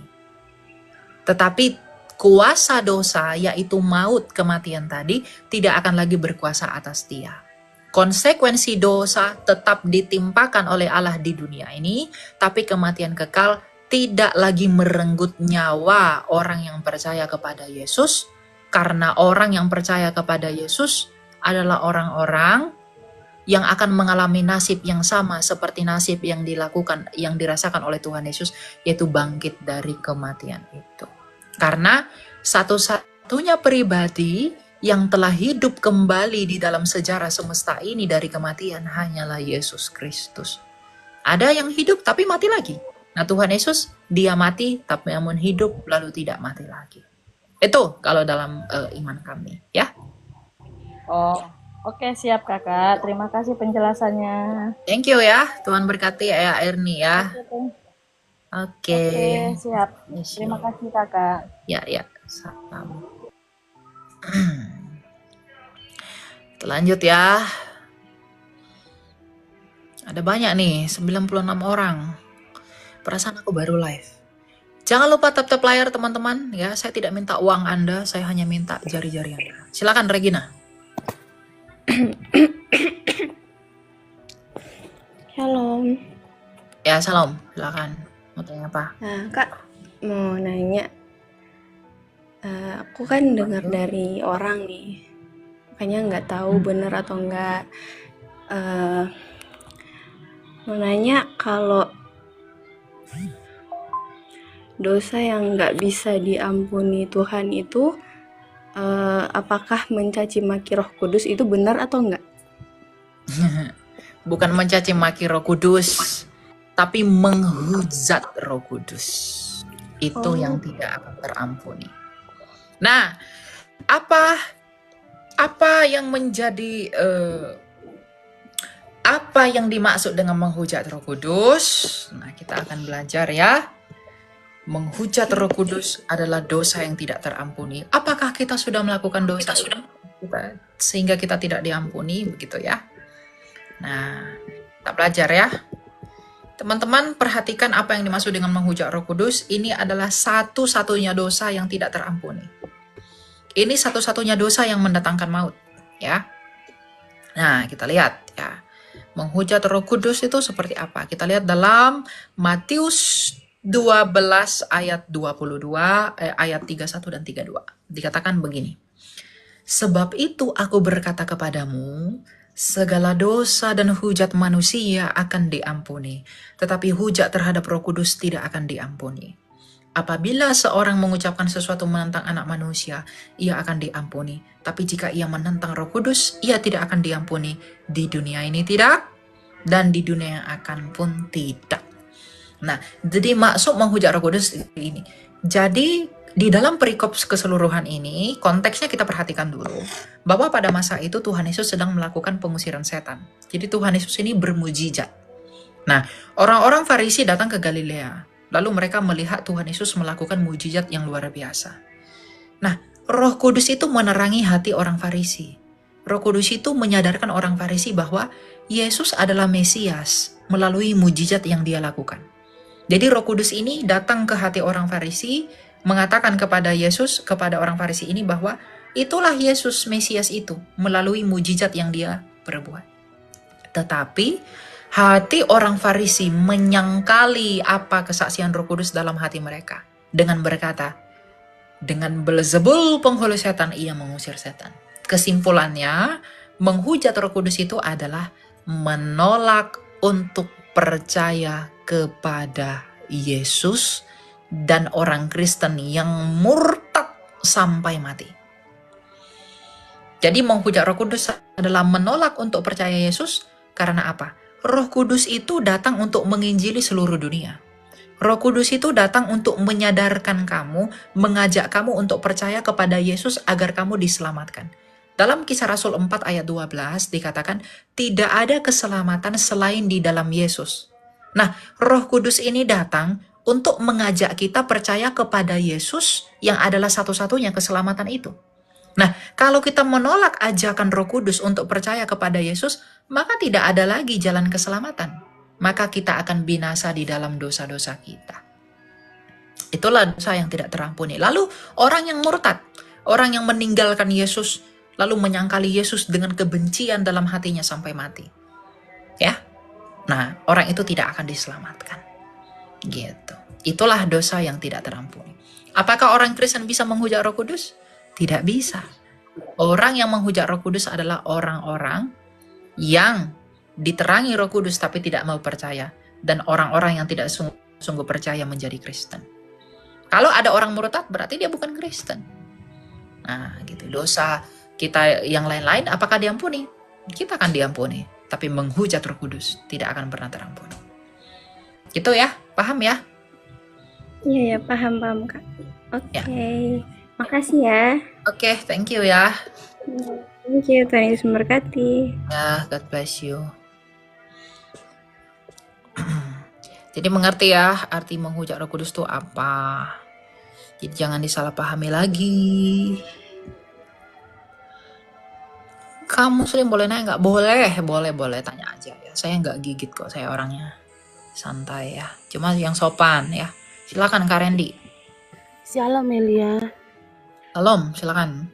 Tetapi kuasa dosa, yaitu maut, kematian tadi, tidak akan lagi berkuasa atas dia. Konsekuensi dosa tetap ditimpakan oleh Allah di dunia ini, tapi kematian kekal tidak lagi merenggut nyawa orang yang percaya kepada Yesus, karena orang yang percaya kepada Yesus adalah orang-orang yang akan mengalami nasib yang sama seperti nasib yang dirasakan oleh Tuhan Yesus, yaitu bangkit dari kematian itu. Karena satu-satunya pribadi yang telah hidup kembali di dalam sejarah semesta ini dari kematian hanyalah Yesus Kristus. Ada yang hidup tapi mati lagi. Nah, Tuhan Yesus, dia mati tapi namun hidup lalu tidak mati lagi. Itu kalau dalam iman kami, ya. Oh, oke, siap Kakak. Terima kasih penjelasannya. Thank you ya. Tuhan berkati ya Erni ya. Oke. Siap. Terima kasih Kakak. Ya. Salam. Lanjut ya. Ada banyak nih, 96 orang. Perasaan aku baru live. Jangan lupa tap-tap layar teman-teman ya. Saya tidak minta uang Anda, saya hanya minta jari-jari Anda. Silakan Regina. Shalom. Ya, salam. Silakan. Mau tanya apa? Kak, mau nanya. Aku kan dengar dari orang nih, makanya nggak tahu bener atau enggak. Mau nanya, kalau dosa yang nggak bisa diampuni Tuhan itu, apakah mencaci maki Roh Kudus itu benar atau enggak? Bukan mencaci maki Roh Kudus, tapi menghujat Roh Kudus. Itu yang tidak akan terampuni. Nah, apa yang menjadi apa yang dimaksud dengan menghujat Roh Kudus? Nah, kita akan belajar ya. Menghujat Roh Kudus adalah dosa yang tidak terampuni. Apakah kita sudah melakukan dosa sehingga kita tidak diampuni, begitu ya? Nah, kita belajar ya. Teman-teman, perhatikan apa yang dimaksud dengan menghujat Roh Kudus. Ini adalah satu-satunya dosa yang tidak terampuni. Ini satu-satunya dosa yang mendatangkan maut, ya. Nah, kita lihat ya. Menghujat Roh Kudus itu seperti apa? Kita lihat dalam Matius 12 ayat 22, ayat 31 dan 32. Dikatakan begini. Sebab itu aku berkata kepadamu, segala dosa dan hujat manusia akan diampuni, tetapi hujat terhadap Roh Kudus tidak akan diampuni. Apabila seorang mengucapkan sesuatu menentang anak manusia, ia akan diampuni. Tapi jika ia menentang Roh Kudus, ia tidak akan diampuni. Di dunia ini tidak, dan di dunia yang akan pun tidak. Nah, jadi maksud menghujat Roh Kudus ini. Jadi di dalam perikop keseluruhan ini, konteksnya kita perhatikan dulu. Bahwa pada masa itu Tuhan Yesus sedang melakukan pengusiran setan. Jadi Tuhan Yesus ini bermujizat. Nah, orang-orang Farisi datang ke Galilea. Lalu mereka melihat Tuhan Yesus melakukan mujizat yang luar biasa. Nah, Roh Kudus itu menerangi hati orang Farisi. Roh Kudus itu menyadarkan orang Farisi bahwa Yesus adalah Mesias melalui mujizat yang dia lakukan. Jadi Roh Kudus ini datang ke hati orang Farisi, mengatakan kepada Yesus, kepada orang Farisi ini bahwa itulah Yesus Mesias itu melalui mujizat yang dia perbuat. Tetapi hati orang Farisi menyangkali apa kesaksian Roh Kudus dalam hati mereka dengan berkata, dengan Beelzebul penghulu setan ia mengusir setan. Kesimpulannya, menghujat Roh Kudus itu adalah menolak untuk percaya kepada Yesus dan orang Kristen yang murtad sampai mati. Jadi menghujat Roh Kudus adalah menolak untuk percaya Yesus karena apa? Roh Kudus itu datang untuk menginjili seluruh dunia. Roh Kudus itu datang untuk menyadarkan kamu, mengajak kamu untuk percaya kepada Yesus agar kamu diselamatkan. Dalam Kisah Rasul 4 ayat 12 dikatakan, tidak ada keselamatan selain di dalam Yesus. Nah, Roh Kudus ini datang untuk mengajak kita percaya kepada Yesus yang adalah satu-satunya keselamatan itu. Nah, kalau kita menolak ajakan Roh Kudus untuk percaya kepada Yesus, maka tidak ada lagi jalan keselamatan. Maka kita akan binasa di dalam dosa-dosa kita. Itulah dosa yang tidak terampuni. Lalu orang yang murtad, orang yang meninggalkan Yesus, lalu menyangkali Yesus dengan kebencian dalam hatinya sampai mati. Ya, nah orang itu tidak akan diselamatkan. Gitu. Itulah dosa yang tidak terampuni. Apakah orang Kristen bisa menghujat Roh Kudus? Tidak bisa. Orang yang menghujat Roh Kudus adalah orang-orang yang diterangi Roh Kudus tapi tidak mau percaya, dan orang-orang yang tidak sungguh percaya menjadi Kristen. Kalau ada orang murtad, berarti dia bukan Kristen. Nah, gitu. Dosa kita yang lain-lain apakah diampuni? Kita akan diampuni, tapi menghujat Roh Kudus tidak akan pernah terampuni. Gitu ya, paham ya? Iya ya, paham Kak. Oke, Ya. makasih ya. Oke, thank you ya. Thank you, Tuhan Yesus memberkati. Ya, God bless you. Jadi mengerti ya arti menghujat Roh Kudus itu apa. Jadi jangan disalahpahami lagi. Kamu Muslim boleh nanya nggak? Boleh tanya aja ya. Saya nggak gigit kok, saya orangnya santai ya. Cuma yang sopan ya. Silakan Kak Randy. Shalom Elia, Salam, silakan.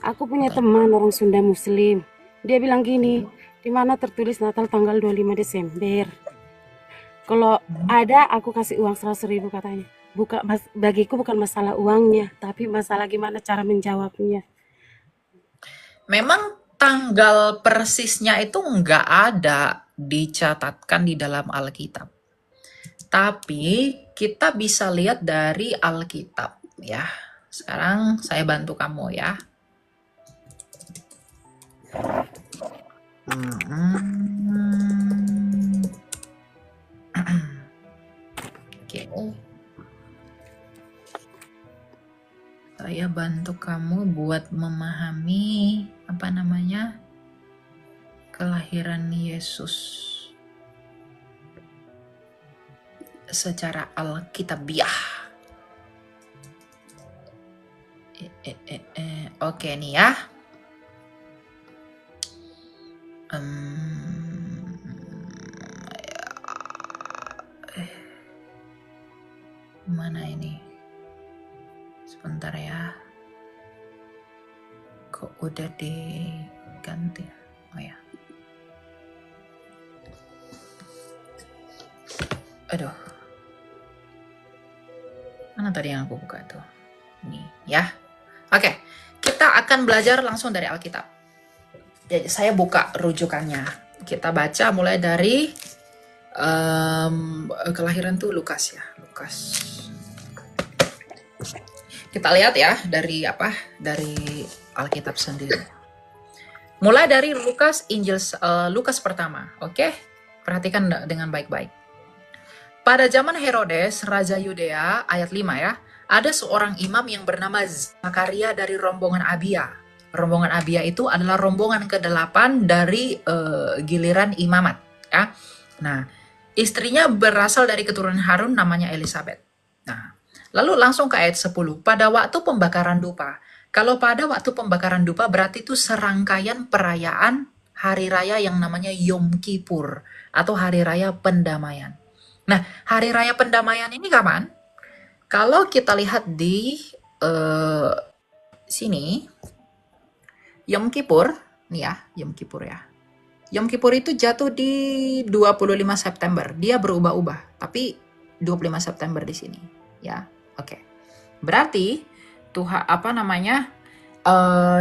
aku punya teman orang Sunda Muslim. Dia bilang gini, di mana tertulis Natal tanggal 25 Desember. Kalau ada aku kasih uang 100.000 katanya. Bagiku bukan masalah uangnya, tapi masalah gimana cara menjawabnya. Memang tanggal persisnya itu nggak ada dicatatkan di dalam Alkitab. Tapi kita bisa lihat dari Alkitab ya. Sekarang saya bantu kamu ya. Oke. Saya bantu kamu buat memahami kelahiran Yesus secara alkitabiah. Oke nih ya. Mana ini? Sebentar ya. Kok udah diganti? Oh ya. Aduh. Mana tadi yang aku buka tuh? Nih ya. Oke, kita akan belajar langsung dari Alkitab. Jadi saya buka rujukannya. Kita baca mulai dari kelahiran tuh Lukas ya. Lukas. Kita lihat ya dari dari Alkitab sendiri. Mulai dari Lukas pertama. Oke? Perhatikan dengan baik-baik. Pada zaman Herodes, Raja Yudea, ayat 5 ya, ada seorang imam yang bernama Zakaria dari rombongan Abia. Rombongan Abia itu adalah rombongan ke-8 dari giliran imamat. Ya. Nah, istrinya berasal dari keturunan Harun namanya Elizabeth. Nah, lalu langsung ke ayat 10. Pada waktu pembakaran dupa. Kalau pada waktu pembakaran dupa berarti itu serangkaian perayaan hari raya yang namanya Yom Kippur atau hari raya pendamaian. Nah, hari raya pendamaian ini kapan? Kalau kita lihat di sini, Yom Kippur, nih ya, Yom Kippur ya. Yom Kippur itu jatuh di 25 September. Dia berubah-ubah, tapi 25 September di sini, ya. Oke. Berarti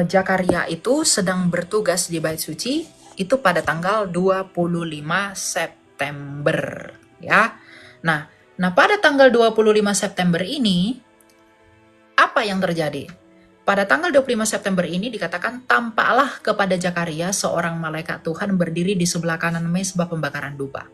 Zakaria itu sedang bertugas di Bait Suci itu pada tanggal 25 September, ya. Nah, pada tanggal 25 September ini apa yang terjadi? Pada tanggal 25 September ini dikatakan tampaklah kepada Zakaria seorang malaikat Tuhan berdiri di sebelah kanan mezbah pembakaran dupa.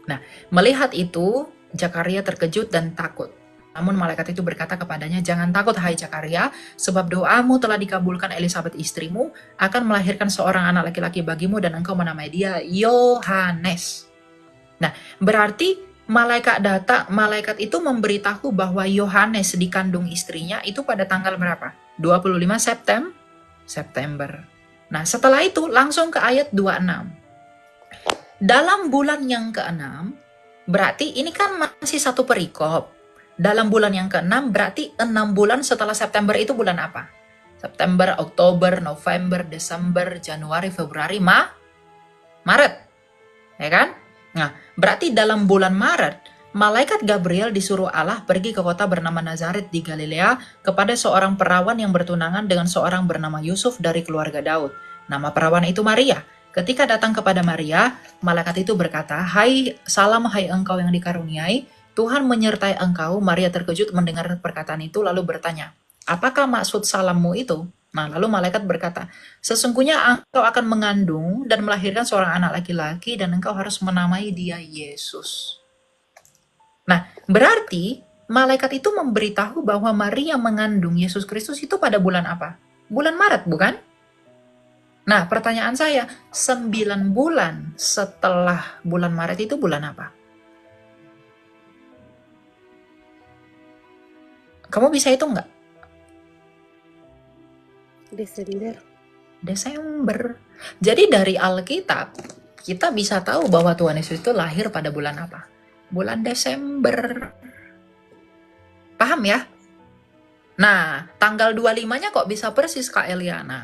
Nah, melihat itu Zakaria terkejut dan takut. Namun malaikat itu berkata kepadanya, "Jangan takut hai Zakaria, sebab doamu telah dikabulkan. Elizabeth istrimu akan melahirkan seorang anak laki-laki bagimu dan engkau menamai dia Yohanes." Nah, berarti malaikat itu memberitahu bahwa Yohanes dikandung istrinya itu pada tanggal berapa? 25 September. Nah, setelah itu langsung ke ayat 26. Dalam bulan yang ke-6, berarti ini kan masih satu perikop. Dalam bulan yang ke-6 berarti 6 bulan setelah September itu bulan apa? September, Oktober, November, Desember, Januari, Februari, Maret. Ya kan? Nah, berarti dalam bulan Maret, malaikat Gabriel disuruh Allah pergi ke kota bernama Nazaret di Galilea kepada seorang perawan yang bertunangan dengan seorang bernama Yusuf dari keluarga Daud. Nama perawan itu Maria. Ketika datang kepada Maria, malaikat itu berkata, "Hai engkau yang dikaruniai, Tuhan menyertai engkau." Maria terkejut mendengar perkataan itu lalu bertanya, "Apakah maksud salammu itu?" Nah, lalu malaikat berkata, "Sesungguhnya engkau akan mengandung dan melahirkan seorang anak laki-laki dan engkau harus menamai dia Yesus." Nah, berarti malaikat itu memberitahu bahwa Maria mengandung Yesus Kristus itu pada bulan apa? Bulan Maret, bukan? Nah, pertanyaan saya, 9 bulan setelah bulan Maret itu bulan apa? Kamu bisa hitung nggak? Desember. Jadi dari Alkitab, kita bisa tahu bahwa Tuhan Yesus itu lahir pada bulan apa? Bulan Desember. Paham ya? Nah, tanggal 25-nya kok bisa persis Kak Eliana?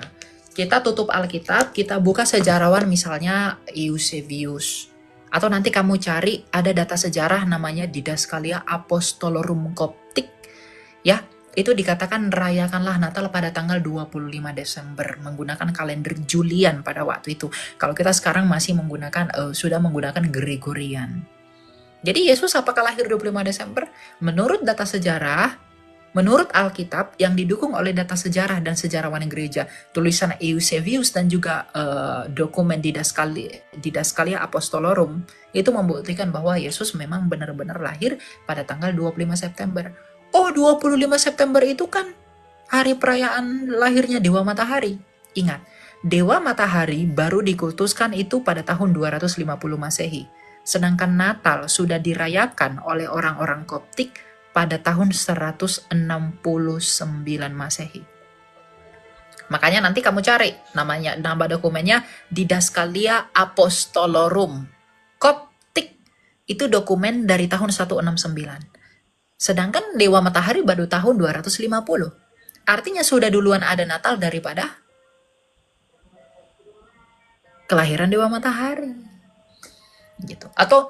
Kita tutup Alkitab, kita buka sejarawan misalnya Eusebius. Atau nanti kamu cari ada data sejarah namanya Didaskalia Apostolorum Coptic. Ya, itu dikatakan rayakanlah Natal pada tanggal 25 Desember menggunakan kalender Julian pada waktu itu. Kalau kita sekarang masih sudah menggunakan Gregorian. Jadi Yesus apakah lahir 25 Desember? Menurut data sejarah, menurut Alkitab yang didukung oleh data sejarah dan sejarawan gereja, tulisan Eusebius dan juga dokumen Didaskalia Apostolorum itu membuktikan bahwa Yesus memang benar-benar lahir pada tanggal 25 September. Oh, 25 September itu kan hari perayaan lahirnya Dewa Matahari. Ingat, Dewa Matahari baru dikultuskan itu pada tahun 250 Masehi. Sedangkan Natal sudah dirayakan oleh orang-orang Koptik pada tahun 169 Masehi. Makanya nanti kamu cari nama dokumennya Didaskalia Apostolorum Koptik. Itu dokumen dari tahun 169. Sedangkan Dewa Matahari baru tahun 250. Artinya sudah duluan ada Natal daripada kelahiran Dewa Matahari. Gitu. Atau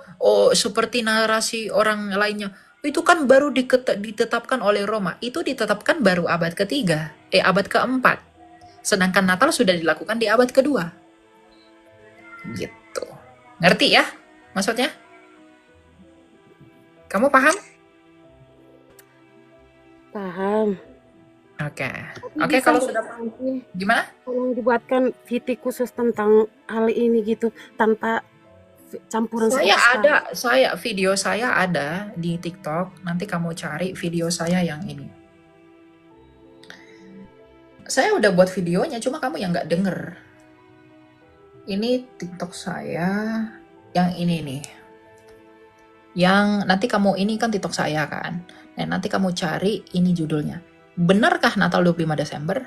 seperti narasi orang lainnya, itu kan baru ditetapkan oleh Roma. Itu ditetapkan baru abad ke-4. Sedangkan Natal sudah dilakukan di abad ke-2. Gitu. Ngerti ya maksudnya? Kamu paham? Paham. Oke, kalau sudah paham, gimana? Tolong dibuatkan VT khusus tentang hal ini gitu, tanpa campuran Video saya ada di TikTok. Nanti kamu cari video saya yang ini. Saya udah buat videonya, cuma kamu yang nggak denger. Ini TikTok saya yang ini nih. Yang nanti kamu, ini kan TikTok saya kan. Nah, nanti kamu cari, ini judulnya. Benarkah Natal 25 Desember?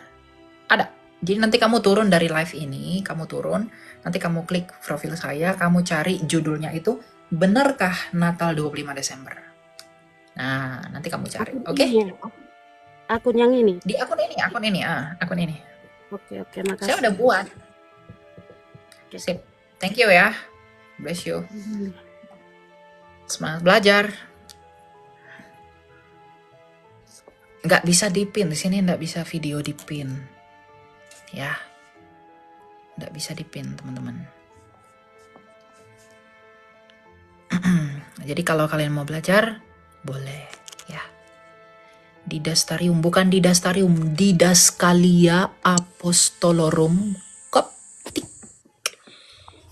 Ada. Jadi nanti kamu turun dari live ini, nanti kamu klik profil saya, kamu cari judulnya itu, benarkah Natal 25 Desember? Nah, nanti kamu cari, oke? Akun yang ini? Di akun ini. Oke, makasih. Saya udah buat. Sip. Thank you ya. Bless you. Semangat belajar. Nggak bisa dipin, di sini nggak bisa video dipin. Ya. Nggak bisa dipin, teman-teman. Jadi kalau kalian mau belajar, boleh ya. Bukan Didastarium, Didaskalia Apostolorum Coptic.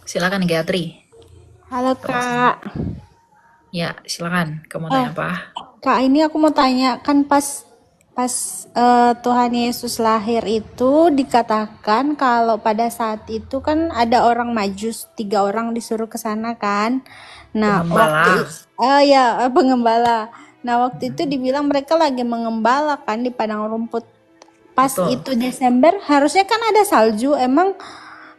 Silakan Gayatri. Halo Kak. Ya, silakan. Kamu tanya apa? Kak, ini aku mau tanya, kan pas pas Tuhan Yesus lahir itu dikatakan kalau pada saat itu kan ada orang Majus, 3 orang disuruh ke sana kan. Nah, waktu Pengembala. pengembala. Nah, waktu itu dibilang mereka lagi mengembala kan di padang rumput. Pas Betul. itu Desember, harusnya kan ada salju. Emang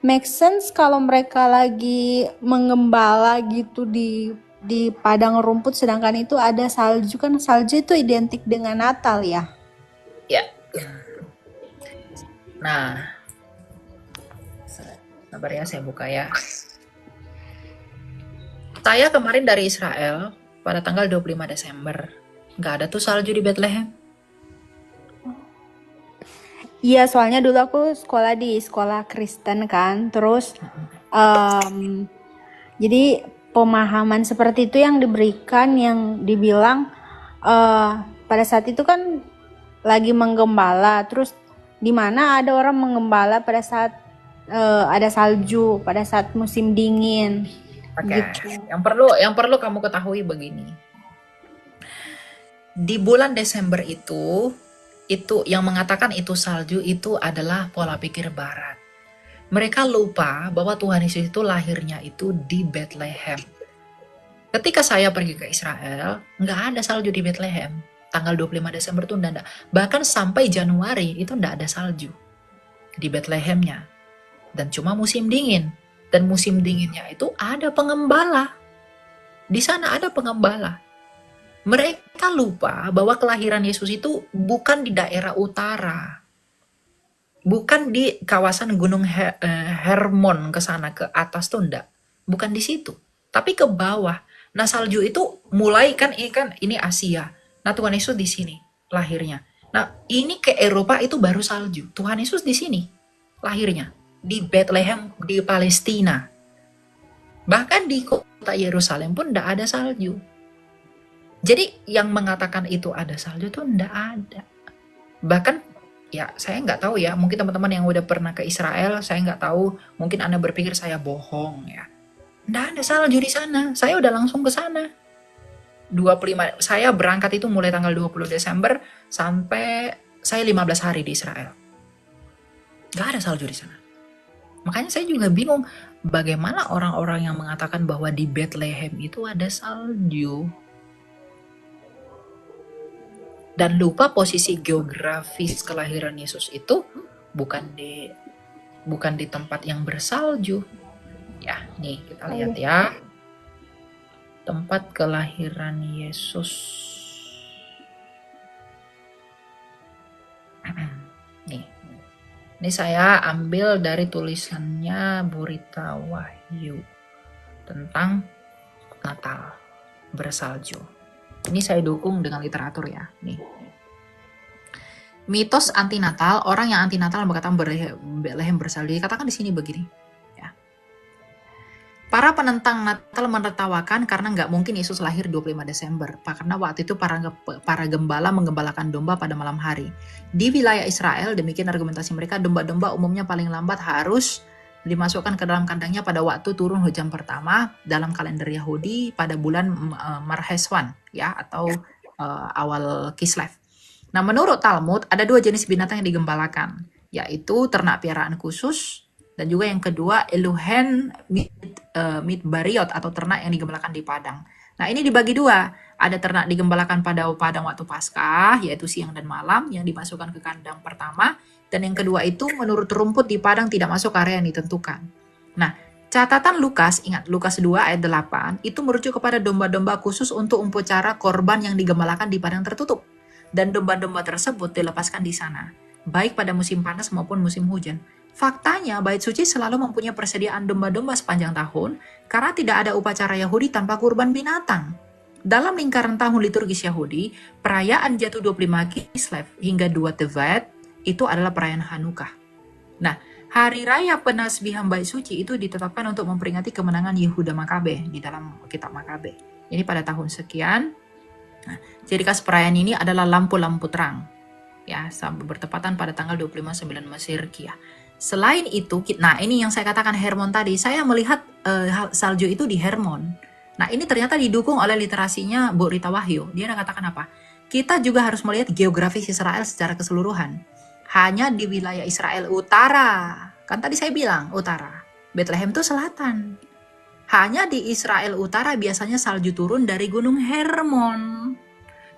make sense kalau mereka lagi mengembala gitu di padang rumput, sedangkan itu ada salju, kan salju itu identik dengan Natal ya. Ya. Nah, sabar ya, saya buka ya. Saya kemarin dari Israel pada tanggal 25 Desember. Nggak ada tuh salju di Bethlehem. Iya, soalnya dulu aku sekolah di sekolah Kristen kan, terus jadi pemahaman seperti itu yang diberikan, yang dibilang pada saat itu kan lagi menggembala, terus di mana ada orang menggembala pada saat ada salju, pada saat musim dingin. Oke. Gitu. Yang perlu kamu ketahui begini. Di bulan Desember itu yang mengatakan itu salju itu adalah pola pikir barat. Mereka lupa bahwa Tuhan Yesus itu lahirnya itu di Bethlehem. Ketika saya pergi ke Israel, nggak ada salju di Bethlehem. Tanggal 25 Desember itu nggak ada. Bahkan sampai Januari itu nggak ada salju di Bethlehemnya. Dan cuma musim dingin. Dan musim dinginnya itu ada pengembala. Di sana ada pengembala. Mereka lupa bahwa kelahiran Yesus itu bukan di daerah utara. Bukan di kawasan Gunung Hermon ke sana, ke atas tuh enggak. Bukan di situ. Tapi ke bawah. Nah, salju itu mulai kan ini Asia. Nah, Tuhan Yesus di sini lahirnya. Nah, ini ke Eropa itu baru salju. Tuhan Yesus di sini lahirnya. Di Bethlehem, di Palestina. Bahkan di kota Yerusalem pun enggak ada salju. Jadi yang mengatakan itu ada salju tuh enggak ada. Bahkan ya saya nggak tahu ya, mungkin teman-teman yang udah pernah ke Israel, saya nggak tahu, mungkin Anda berpikir saya bohong ya. Nggak ada salju di sana, saya udah langsung ke sana. 25, saya berangkat itu mulai tanggal 20 Desember sampai saya 15 hari di Israel. Nggak ada salju di sana. Makanya saya juga bingung, bagaimana orang-orang yang mengatakan bahwa di Bethlehem itu ada salju. Dan lupa posisi geografis kelahiran Yesus itu bukan di tempat yang bersalju. Ya, nih kita lihat ya. Tempat kelahiran Yesus. Nih. Ini saya ambil dari tulisannya Burita Wahyu tentang Natal bersalju. Ini saya dukung dengan literatur ya. Nih. Mitos antinatal, orang yang antinatal berkata Bethlehem bersalju. Dikatakan di sini begini. Ya. Para penentang Natal menertawakan karena nggak mungkin Yesus lahir 25 Desember. Karena waktu itu para gembala menggembalakan domba pada malam hari. Di wilayah Israel, demikian argumentasi mereka, domba-domba umumnya paling lambat harus dimasukkan ke dalam kandangnya pada waktu turun hujan pertama dalam kalender Yahudi pada bulan Marheswan ya, atau awal Kislev. Nah, menurut Talmud ada 2 jenis binatang yang digembalakan, yaitu ternak piaraan khusus dan juga yang kedua Eluhen Midbariot atau ternak yang digembalakan di padang. Nah, ini dibagi 2. Ada ternak digembalakan pada padang waktu Paskah, yaitu siang dan malam, yang dimasukkan ke kandang pertama. Dan yang kedua itu menurut rumput di padang tidak masuk area yang ditentukan. Nah, catatan Lukas, ingat Lukas 2 ayat 8, itu merujuk kepada domba-domba khusus untuk upacara korban yang digembalakan di padang tertutup. Dan domba-domba tersebut dilepaskan di sana, baik pada musim panas maupun musim hujan. Faktanya, Bait Suci selalu mempunyai persediaan domba-domba sepanjang tahun karena tidak ada upacara Yahudi tanpa kurban binatang. Dalam lingkaran tahun liturgis Yahudi, perayaan jatuh 25 Kislev hingga 2 Tevet itu adalah perayaan Hanukkah. Nah, hari raya penasbihan Bait Suci itu ditetapkan untuk memperingati kemenangan Yehuda Makabe di dalam kitab Makabe. Jadi pada tahun sekian, ciri khas perayaan ini adalah lampu-lampu terang. Ya, sampai bertepatan pada tanggal 25/9 Masirkiah. Selain itu, nah ini yang saya katakan Hermon tadi, saya melihat salju itu di Hermon. Nah, ini ternyata didukung oleh literasinya Bu Rita Wahyu. Dia katakan apa? kita juga harus melihat geografis Israel secara keseluruhan. Hanya di wilayah Israel utara, kan tadi saya bilang utara, Bethlehem itu selatan. Hanya di Israel utara biasanya salju turun dari Gunung Hermon.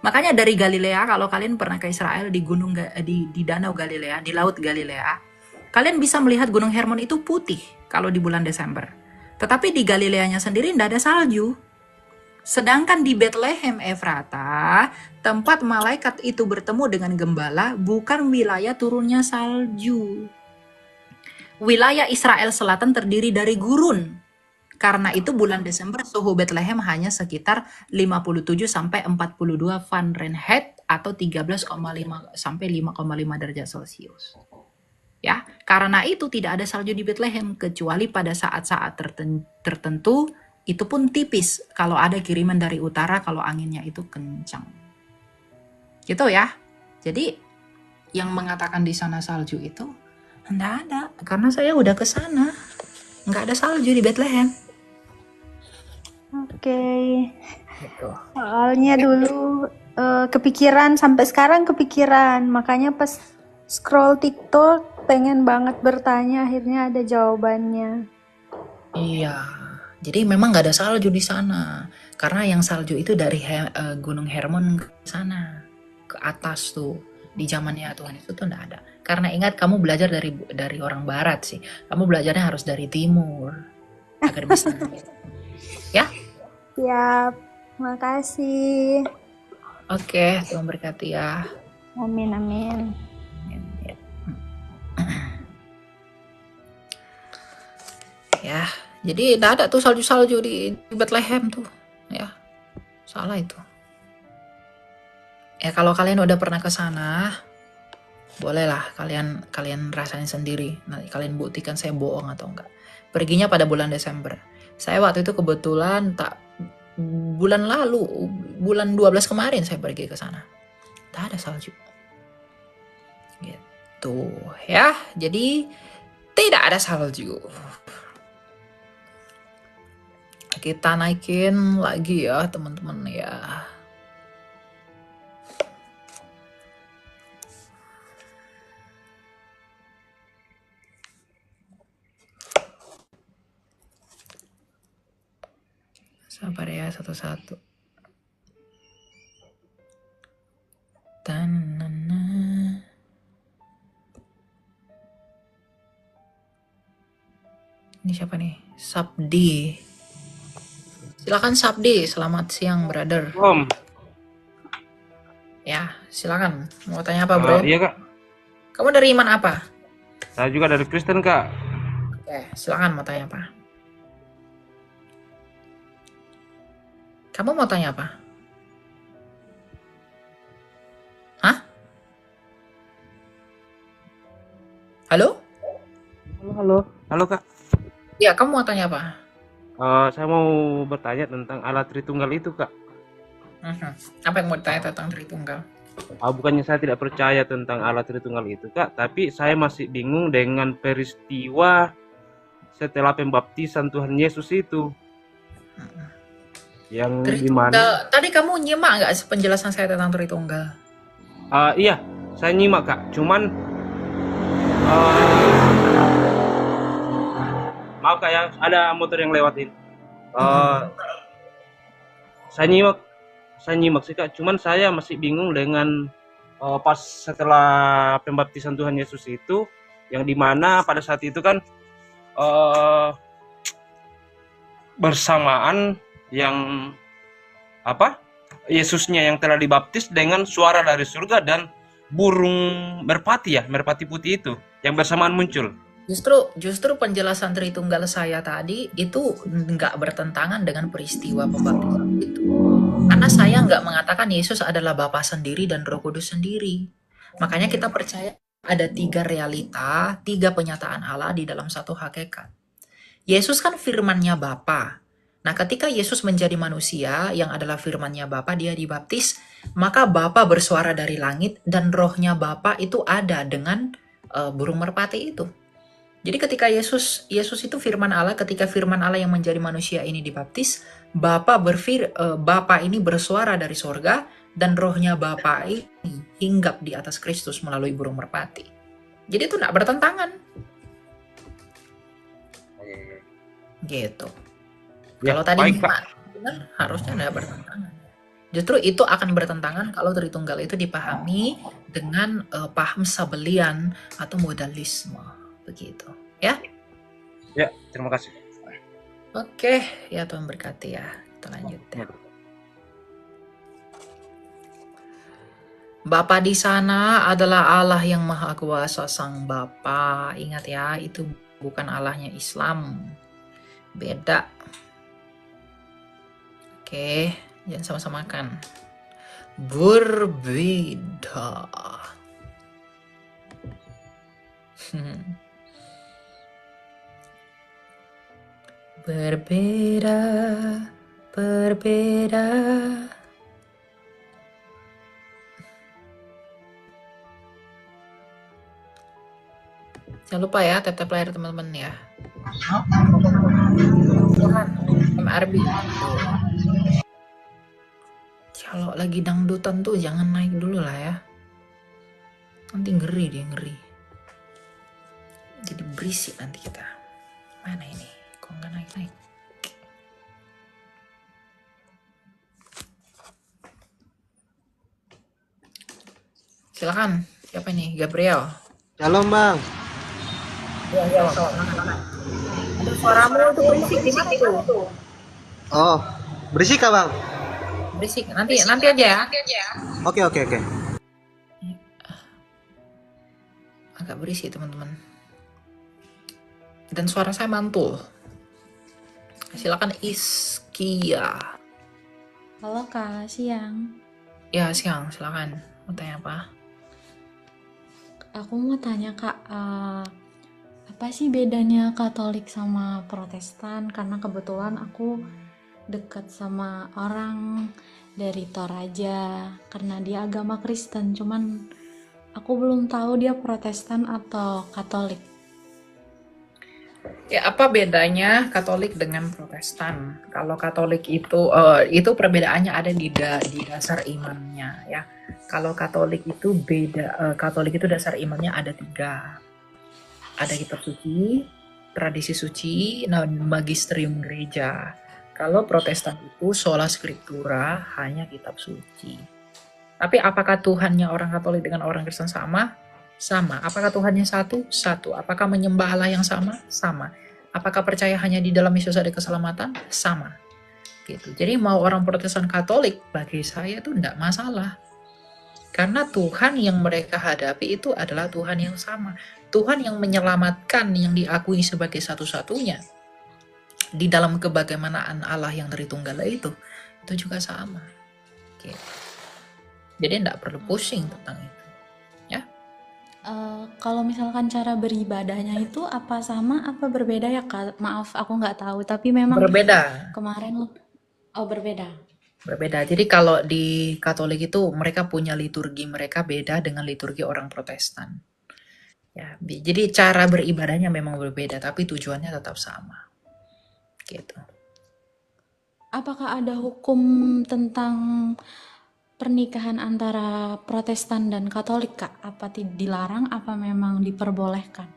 Makanya dari Galilea, kalau kalian pernah ke Israel di Danau Galilea, di Laut Galilea, kalian bisa melihat Gunung Hermon itu putih kalau di bulan Desember. Tetapi di Galileanya sendiri tidak ada salju. Sedangkan di Bethlehem Efrata, tempat malaikat itu bertemu dengan gembala, bukan wilayah turunnya salju. Wilayah Israel Selatan terdiri dari gurun. Karena itu bulan Desember suhu Bethlehem hanya sekitar 57 sampai 42 Fahrenheit atau 13,5 sampai 5,5 derajat Celcius. Ya, karena itu tidak ada salju di Bethlehem kecuali pada saat-saat tertentu, itu pun tipis kalau ada kiriman dari utara kalau anginnya itu kencang. Gitu ya. Jadi yang mengatakan di sana salju itu enggak ada, karena saya udah ke sana. Enggak ada salju di Bethlehem. Oke. Gitu. Soalnya dulu kepikiran, sampai sekarang kepikiran. Makanya pas scroll TikTok pengen banget bertanya, akhirnya ada jawabannya. Iya. Jadi memang nggak ada salju di sana. Karena yang salju itu dari Gunung Hermon ke sana, ke atas tuh. Di zamannya Tuhan itu tuh nggak ada. Karena ingat, kamu belajar dari orang barat sih. Kamu belajarnya harus dari timur agar bisa. Ya. Siap. Makasih. Oke, Tuhan berkati ya. Amin, amin. Ya, jadi nggak ada tuh salju-salju di Bethlehem tuh, ya. Salah itu. Ya kalau kalian udah pernah ke sana, bolehlah kalian rasain sendiri. Nanti kalian buktikan saya bohong atau enggak. Perginya pada bulan Desember. Saya waktu itu kebetulan bulan lalu, bulan 12 kemarin saya pergi ke sana. Tak ada salju. Gitu ya. Jadi tidak ada salju. Kita naikin lagi ya teman-teman ya. Sabar ya satu-satu. Tanana. Ini siapa nih? Sabdi. Silakan Sabdi, selamat siang brother. Om. Ya, silakan. Mau tanya apa, bro? Iya kak. Kamu dari iman apa? Saya juga dari Kristen kak. Oke, silakan mau tanya apa? Kamu mau tanya apa? Hah? Halo? Halo kak. Ya, kamu mau tanya apa? Saya mau bertanya tentang Allah Tritunggal itu kak. Apa yang mau ditanya tentang Tritunggal? Bukannya saya tidak percaya tentang Allah Tritunggal itu kak, tapi saya masih bingung dengan peristiwa setelah pembaptisan Tuhan Yesus itu. Yang dimana? Tadi kamu nyimak nggak penjelasan saya tentang Tritunggal? Iya, saya nyimak kak. Cuman maaf kak ya, ada motor yang lewatin. Saya nyimak sih kak. Cuman saya masih bingung dengan pas setelah pembaptisan Tuhan Yesus itu, yang dimana pada saat itu kan bersamaan yang Yesusnya yang telah dibaptis dengan suara dari surga dan burung merpati putih itu yang bersamaan muncul. Justru penjelasan Tritunggal saya tadi itu nggak bertentangan dengan peristiwa pembaptisan itu. Karena saya nggak mengatakan Yesus adalah Bapa sendiri dan Roh Kudus sendiri. Makanya kita percaya ada 3 realita, 3 penyataan Allah di dalam satu hakikat. Yesus kan firman-Nya Bapa. Nah, ketika Yesus menjadi manusia yang adalah firman-Nya Bapa, dia dibaptis, maka Bapa bersuara dari langit dan rohnya Bapa itu ada dengan burung merpati itu. Jadi ketika Yesus itu firman Allah, ketika firman Allah yang menjadi manusia ini dibaptis, Bapa ini bersuara dari sorga dan rohnya Bapa ini hinggap di atas Kristus melalui burung merpati. Jadi itu tidak bertentangan. Gitu. Ya, Kalau tadi baik, Pak. benar, harusnya tidak bertentangan. Justru itu akan bertentangan kalau Tritunggal itu dipahami dengan paham sabelian atau modalisme. Begitu. Ya? Ya, terima kasih. Oke, ya Tuhan berkati ya. Kita lanjut ya. Bapa di sana adalah Allah yang Maha Kuasa, Sang Bapa. Ingat ya, itu bukan Allahnya Islam. Beda. Oke, jangan sama-samakan. Berbeda. Berbeda, berbeda. Jangan lupa ya, tap-tap layar teman-teman ya. Tuhan, MRB. Kalau lagi dangdutan tuh jangan naik dulu lah ya. Nanti ngeri dia, ngeri. Jadi berisik nanti kita. Mana ini? Kok nggak naik-naik? Silakan. Siapa ini? Gabriel. Shalom bang. Ya, ada suaramu tuh berisik di mana tuh? Oh, berisik kah bang? Berisik. Nanti aja ya. Oke. Agak berisik teman-teman. Dan suara saya mantul. Silakan Iskia. Halo Kak, siang. Ya, siang. Silakan. Mau tanya apa? Aku mau tanya Kak, apa sih bedanya Katolik sama Protestan? Karena kebetulan aku dekat sama orang dari Toraja karena dia agama Kristen, cuman aku belum tahu dia Protestan atau Katolik. Ya, apa bedanya Katolik dengan Protestan? Kalau Katolik itu perbedaannya ada di dasar imannya ya. Kalau Katolik itu beda. Katolik itu dasar imannya ada 3. Ada kitab suci, tradisi suci, dan magisterium gereja. Kalau Protestan itu sola scriptura, hanya kitab suci. Tapi apakah Tuhannya orang Katolik dengan orang Kristen sama? Sama. Apakah Tuhannya satu? Satu. Apakah menyembah Allah yang sama? Sama. Apakah percaya hanya di dalam Yesus ada keselamatan? Sama. Gitu. Jadi mau orang Protestan Katolik, bagi saya itu tidak masalah. Karena Tuhan yang mereka hadapi itu adalah Tuhan yang sama. Tuhan yang menyelamatkan, yang diakui sebagai satu-satunya. Di dalam kebagaimanaan Allah yang Tritunggal itu juga sama. Gitu. Jadi tidak perlu pusing tentang itu. Ya. Kalau misalkan cara beribadahnya itu apa sama apa berbeda ya Kak? Maaf aku nggak tahu, tapi memang Berbeda. kemarin berbeda. Berbeda. Jadi kalau di Katolik itu mereka punya liturgi mereka beda dengan liturgi orang Protestan. Ya, jadi cara beribadahnya memang berbeda, tapi tujuannya tetap sama. Gitu. Apakah ada hukum tentang pernikahan antara Protestan dan Katolik Kak? Apa dilarang? Apa memang diperbolehkan?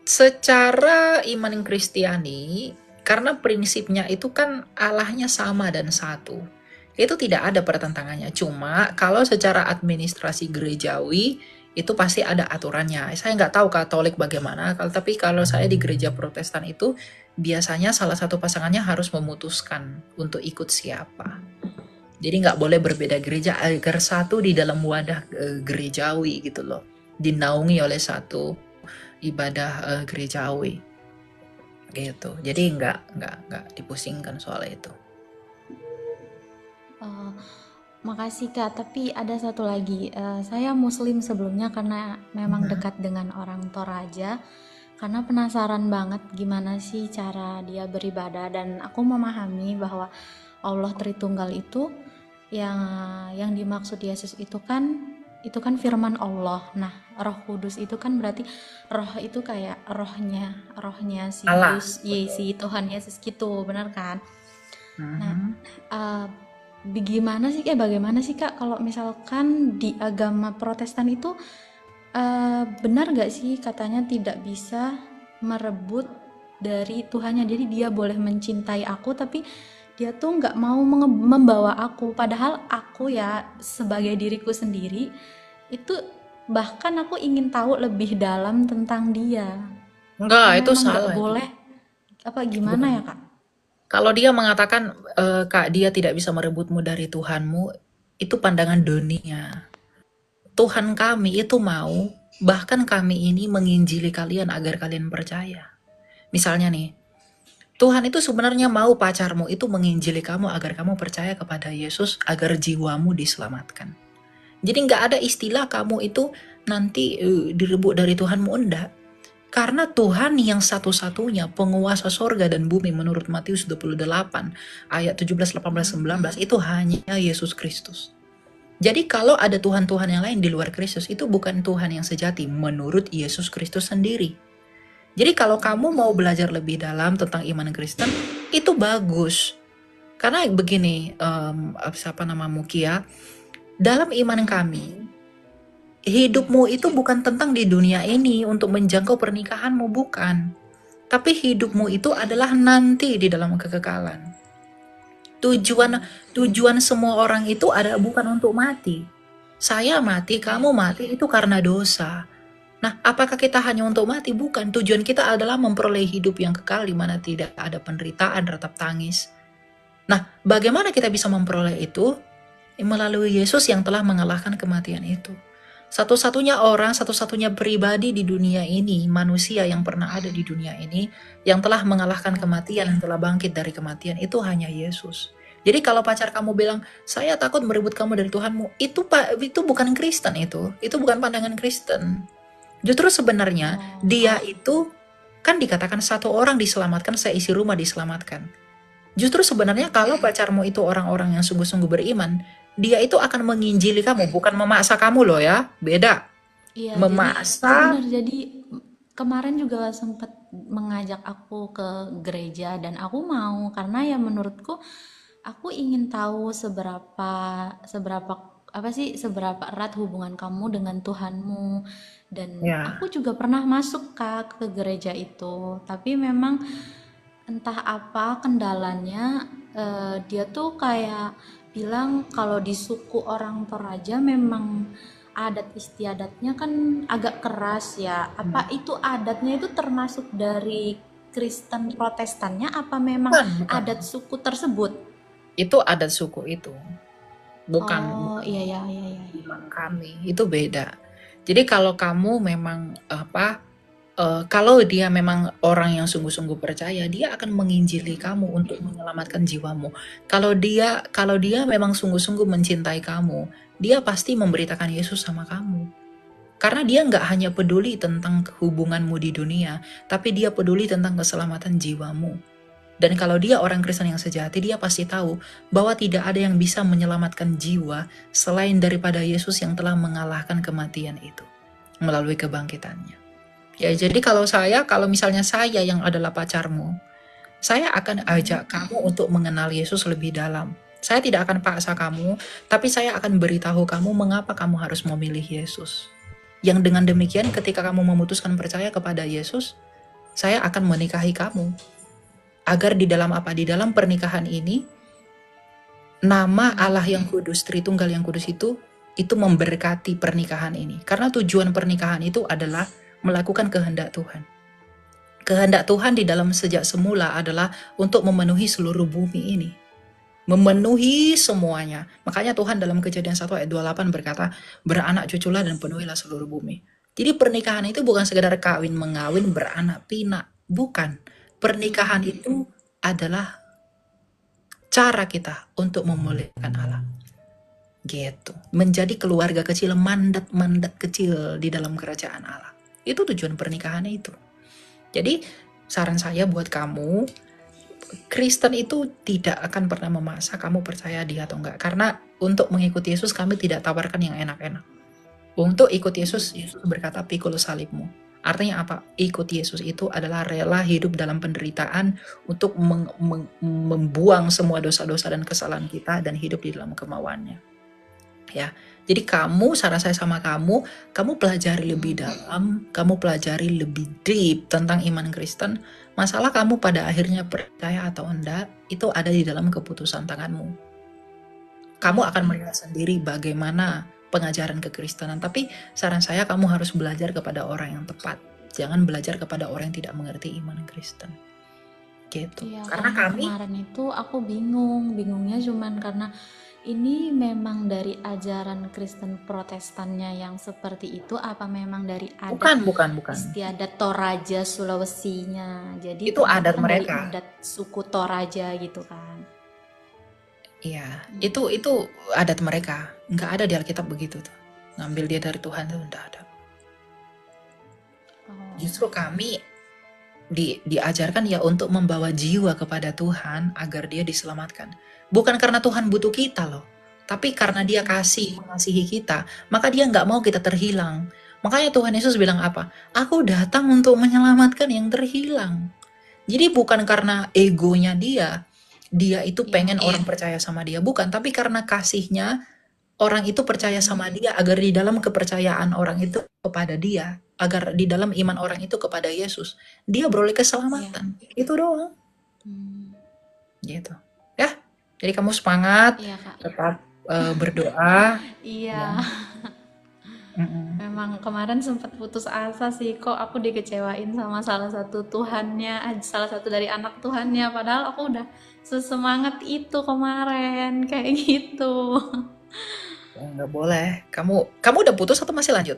Secara iman Kristiani, karena prinsipnya itu kan Allahnya sama dan satu. Itu tidak ada pertentangannya. Cuma kalau secara administrasi gerejawi, itu pasti ada aturannya. Saya nggak tahu Katolik bagaimana, tapi kalau saya di gereja Protestan itu, biasanya salah satu pasangannya harus memutuskan untuk ikut siapa. Jadi nggak boleh berbeda gereja agar satu di dalam wadah gerejawi gitu loh. Dinaungi oleh satu ibadah gerejawi. Gitu. Jadi nggak dipusingkan soal itu. Makasih Kak, tapi ada satu lagi. Saya Muslim sebelumnya karena memang dekat dengan orang Toraja. Karena penasaran banget gimana sih cara dia beribadah, dan aku memahami bahwa Allah Tritunggal itu yang dimaksud Yesus itu kan firman Allah. Nah, Roh Kudus itu kan berarti roh itu kayak rohnya si Allah. si Tuhan Yesus gitu, benar kan? Nah, bagaimana sih Kak kalau misalkan di agama Protestan itu benar nggak sih katanya tidak bisa merebut dari Tuhannya, jadi dia boleh mencintai aku tapi dia tuh nggak mau membawa aku, padahal aku ya sebagai diriku sendiri itu bahkan aku ingin tahu lebih dalam tentang dia. Apa Enggak, itu memang nggak salah itu. boleh? Apa gimana Bukan. ya Kak? Kalau dia mengatakan Kak, dia tidak bisa merebutmu dari Tuhanmu, itu pandangan dunia. Tuhan kami itu mau, bahkan kami ini menginjili kalian agar kalian percaya. Misalnya nih, Tuhan itu sebenarnya mau pacarmu itu menginjili kamu agar kamu percaya kepada Yesus, agar jiwamu diselamatkan. Jadi nggak ada istilah kamu itu nanti direbut dari Tuhanmu, enggak. Karena Tuhan yang satu-satunya penguasa sorga dan bumi menurut Matius 28 ayat 17, 18, 19 itu hanya Yesus Kristus. Jadi kalau ada Tuhan-Tuhan yang lain di luar Kristus, itu bukan Tuhan yang sejati menurut Yesus Kristus sendiri. Jadi kalau kamu mau belajar lebih dalam tentang iman Kristen, itu bagus. Karena begini, siapa nama Mukia, dalam iman kami, hidupmu itu bukan tentang di dunia ini untuk menjangkau pernikahanmu, bukan. Tapi hidupmu itu adalah nanti di dalam kekekalan. Tujuan semua orang itu ada bukan untuk mati. Saya mati, kamu mati itu karena dosa. Nah, apakah kita hanya untuk mati? Bukan. Tujuan kita adalah memperoleh hidup yang kekal di mana tidak ada penderitaan, ratap tangis. Nah, bagaimana kita bisa memperoleh itu? Melalui Yesus yang telah mengalahkan kematian itu. Satu-satunya orang, satu-satunya pribadi di dunia ini, manusia yang pernah ada di dunia ini, yang telah mengalahkan kematian, yang telah bangkit dari kematian, itu hanya Yesus. Jadi kalau pacar kamu bilang, saya takut merebut kamu dari Tuhanmu, itu bukan Kristen itu bukan pandangan Kristen. Justru sebenarnya dia itu kan dikatakan satu orang diselamatkan, seisi rumah diselamatkan. Justru sebenarnya kalau pacarmu itu orang-orang yang sungguh-sungguh beriman, dia itu akan menginjili kamu, bukan memaksa kamu loh ya, beda. Iya, Memaksa, jadi kemarin juga sempat mengajak aku ke gereja dan aku mau karena ya menurutku aku ingin tahu seberapa erat hubungan kamu dengan Tuhanmu, dan ya. aku juga pernah masuk Kak ke gereja itu, tapi memang entah apa kendalanya, dia tuh kayak bilang kalau di suku orang Toraja memang adat istiadatnya kan agak keras ya. Apa itu adatnya itu termasuk dari Kristen Protestannya apa memang Bukan. adat suku tersebut? Itu adat suku itu. Bukan Oh iya. iman kami, itu beda. Jadi kalau kamu memang kalau dia memang orang yang sungguh-sungguh percaya, dia akan menginjili kamu untuk menyelamatkan jiwamu. Kalau dia memang sungguh-sungguh mencintai kamu, dia pasti memberitakan Yesus sama kamu. Karena dia nggak hanya peduli tentang hubunganmu di dunia, tapi dia peduli tentang keselamatan jiwamu. Dan kalau dia orang Kristen yang sejati, dia pasti tahu bahwa tidak ada yang bisa menyelamatkan jiwa selain daripada Yesus yang telah mengalahkan kematian itu melalui kebangkitannya. Ya, jadi kalau misalnya saya yang adalah pacarmu, saya akan ajak kamu untuk mengenal Yesus lebih dalam. Saya tidak akan paksa kamu, tapi saya akan beritahu kamu mengapa kamu harus memilih Yesus. Yang dengan demikian ketika kamu memutuskan percaya kepada Yesus, saya akan menikahi kamu. Agar di dalam pernikahan ini, nama Allah yang kudus, Tritunggal yang kudus itu memberkati pernikahan ini. Karena tujuan pernikahan itu adalah melakukan kehendak Tuhan. Kehendak Tuhan di dalam sejak semula adalah untuk memenuhi seluruh bumi ini. Memenuhi semuanya. Makanya Tuhan dalam Kejadian 1 ayat 28 berkata, beranak cuculah dan penuhilah seluruh bumi. Jadi pernikahan itu bukan sekedar kawin mengawin beranak pinak. Bukan. Pernikahan itu adalah cara kita untuk memuliakan Allah. Gitu. Menjadi keluarga kecil, mandat-mandat kecil di dalam kerajaan Allah. Itu tujuan pernikahan itu. Jadi saran saya buat kamu, Kristen itu tidak akan pernah memaksa kamu percaya dia atau enggak. Karena untuk mengikuti Yesus kami tidak tawarkan yang enak-enak. Untuk ikut Yesus berkata pikul salibmu. Artinya apa? Ikut Yesus itu adalah rela hidup dalam penderitaan untuk membuang semua dosa-dosa dan kesalahan kita dan hidup di dalam kemauannya. Ya, jadi saran saya sama kamu pelajari lebih dalam, kamu pelajari lebih deep tentang iman Kristen. Masalah kamu pada akhirnya percaya atau enggak, itu ada di dalam keputusan tanganmu. Kamu akan melihat sendiri bagaimana pengajaran kekristenan, tapi saran saya kamu harus belajar kepada orang yang tepat. Jangan belajar kepada orang yang tidak mengerti iman Kristen. Gitu. Iya, Karena kemarin itu aku bingungnya cuman karena ini memang dari ajaran Kristen Protestannya yang seperti itu, apa memang dari adat bukan. istiadat Toraja Sulawesinya. Jadi Itu adat ternyata dari mereka. adat suku Toraja gitu kan. Iya, itu adat mereka. Nggak ada di Alkitab begitu tuh. Ngambil dia dari Tuhan itu nggak ada. Justru kami diajarkan ya untuk membawa jiwa kepada Tuhan agar dia diselamatkan. Bukan karena Tuhan butuh kita loh, tapi karena dia mengasihi kita, maka dia nggak mau kita terhilang. Makanya Tuhan Yesus bilang apa? Aku datang untuk menyelamatkan yang terhilang. Jadi bukan karena egonya dia itu pengen orang percaya sama dia, bukan, tapi karena kasihnya orang itu percaya sama dia agar di dalam kepercayaan orang itu kepada dia, agar di dalam iman orang itu kepada Yesus, dia beroleh keselamatan. Itu doang. Gitu. Ya. Jadi kamu semangat, tetap berdoa. Iya. Memang kemarin sempat putus asa sih, kok aku dikecewain sama salah satu dari anak Tuhannya, padahal aku udah sesemangat itu kemarin kayak gitu. Nggak boleh. Kamu udah putus atau masih lanjut?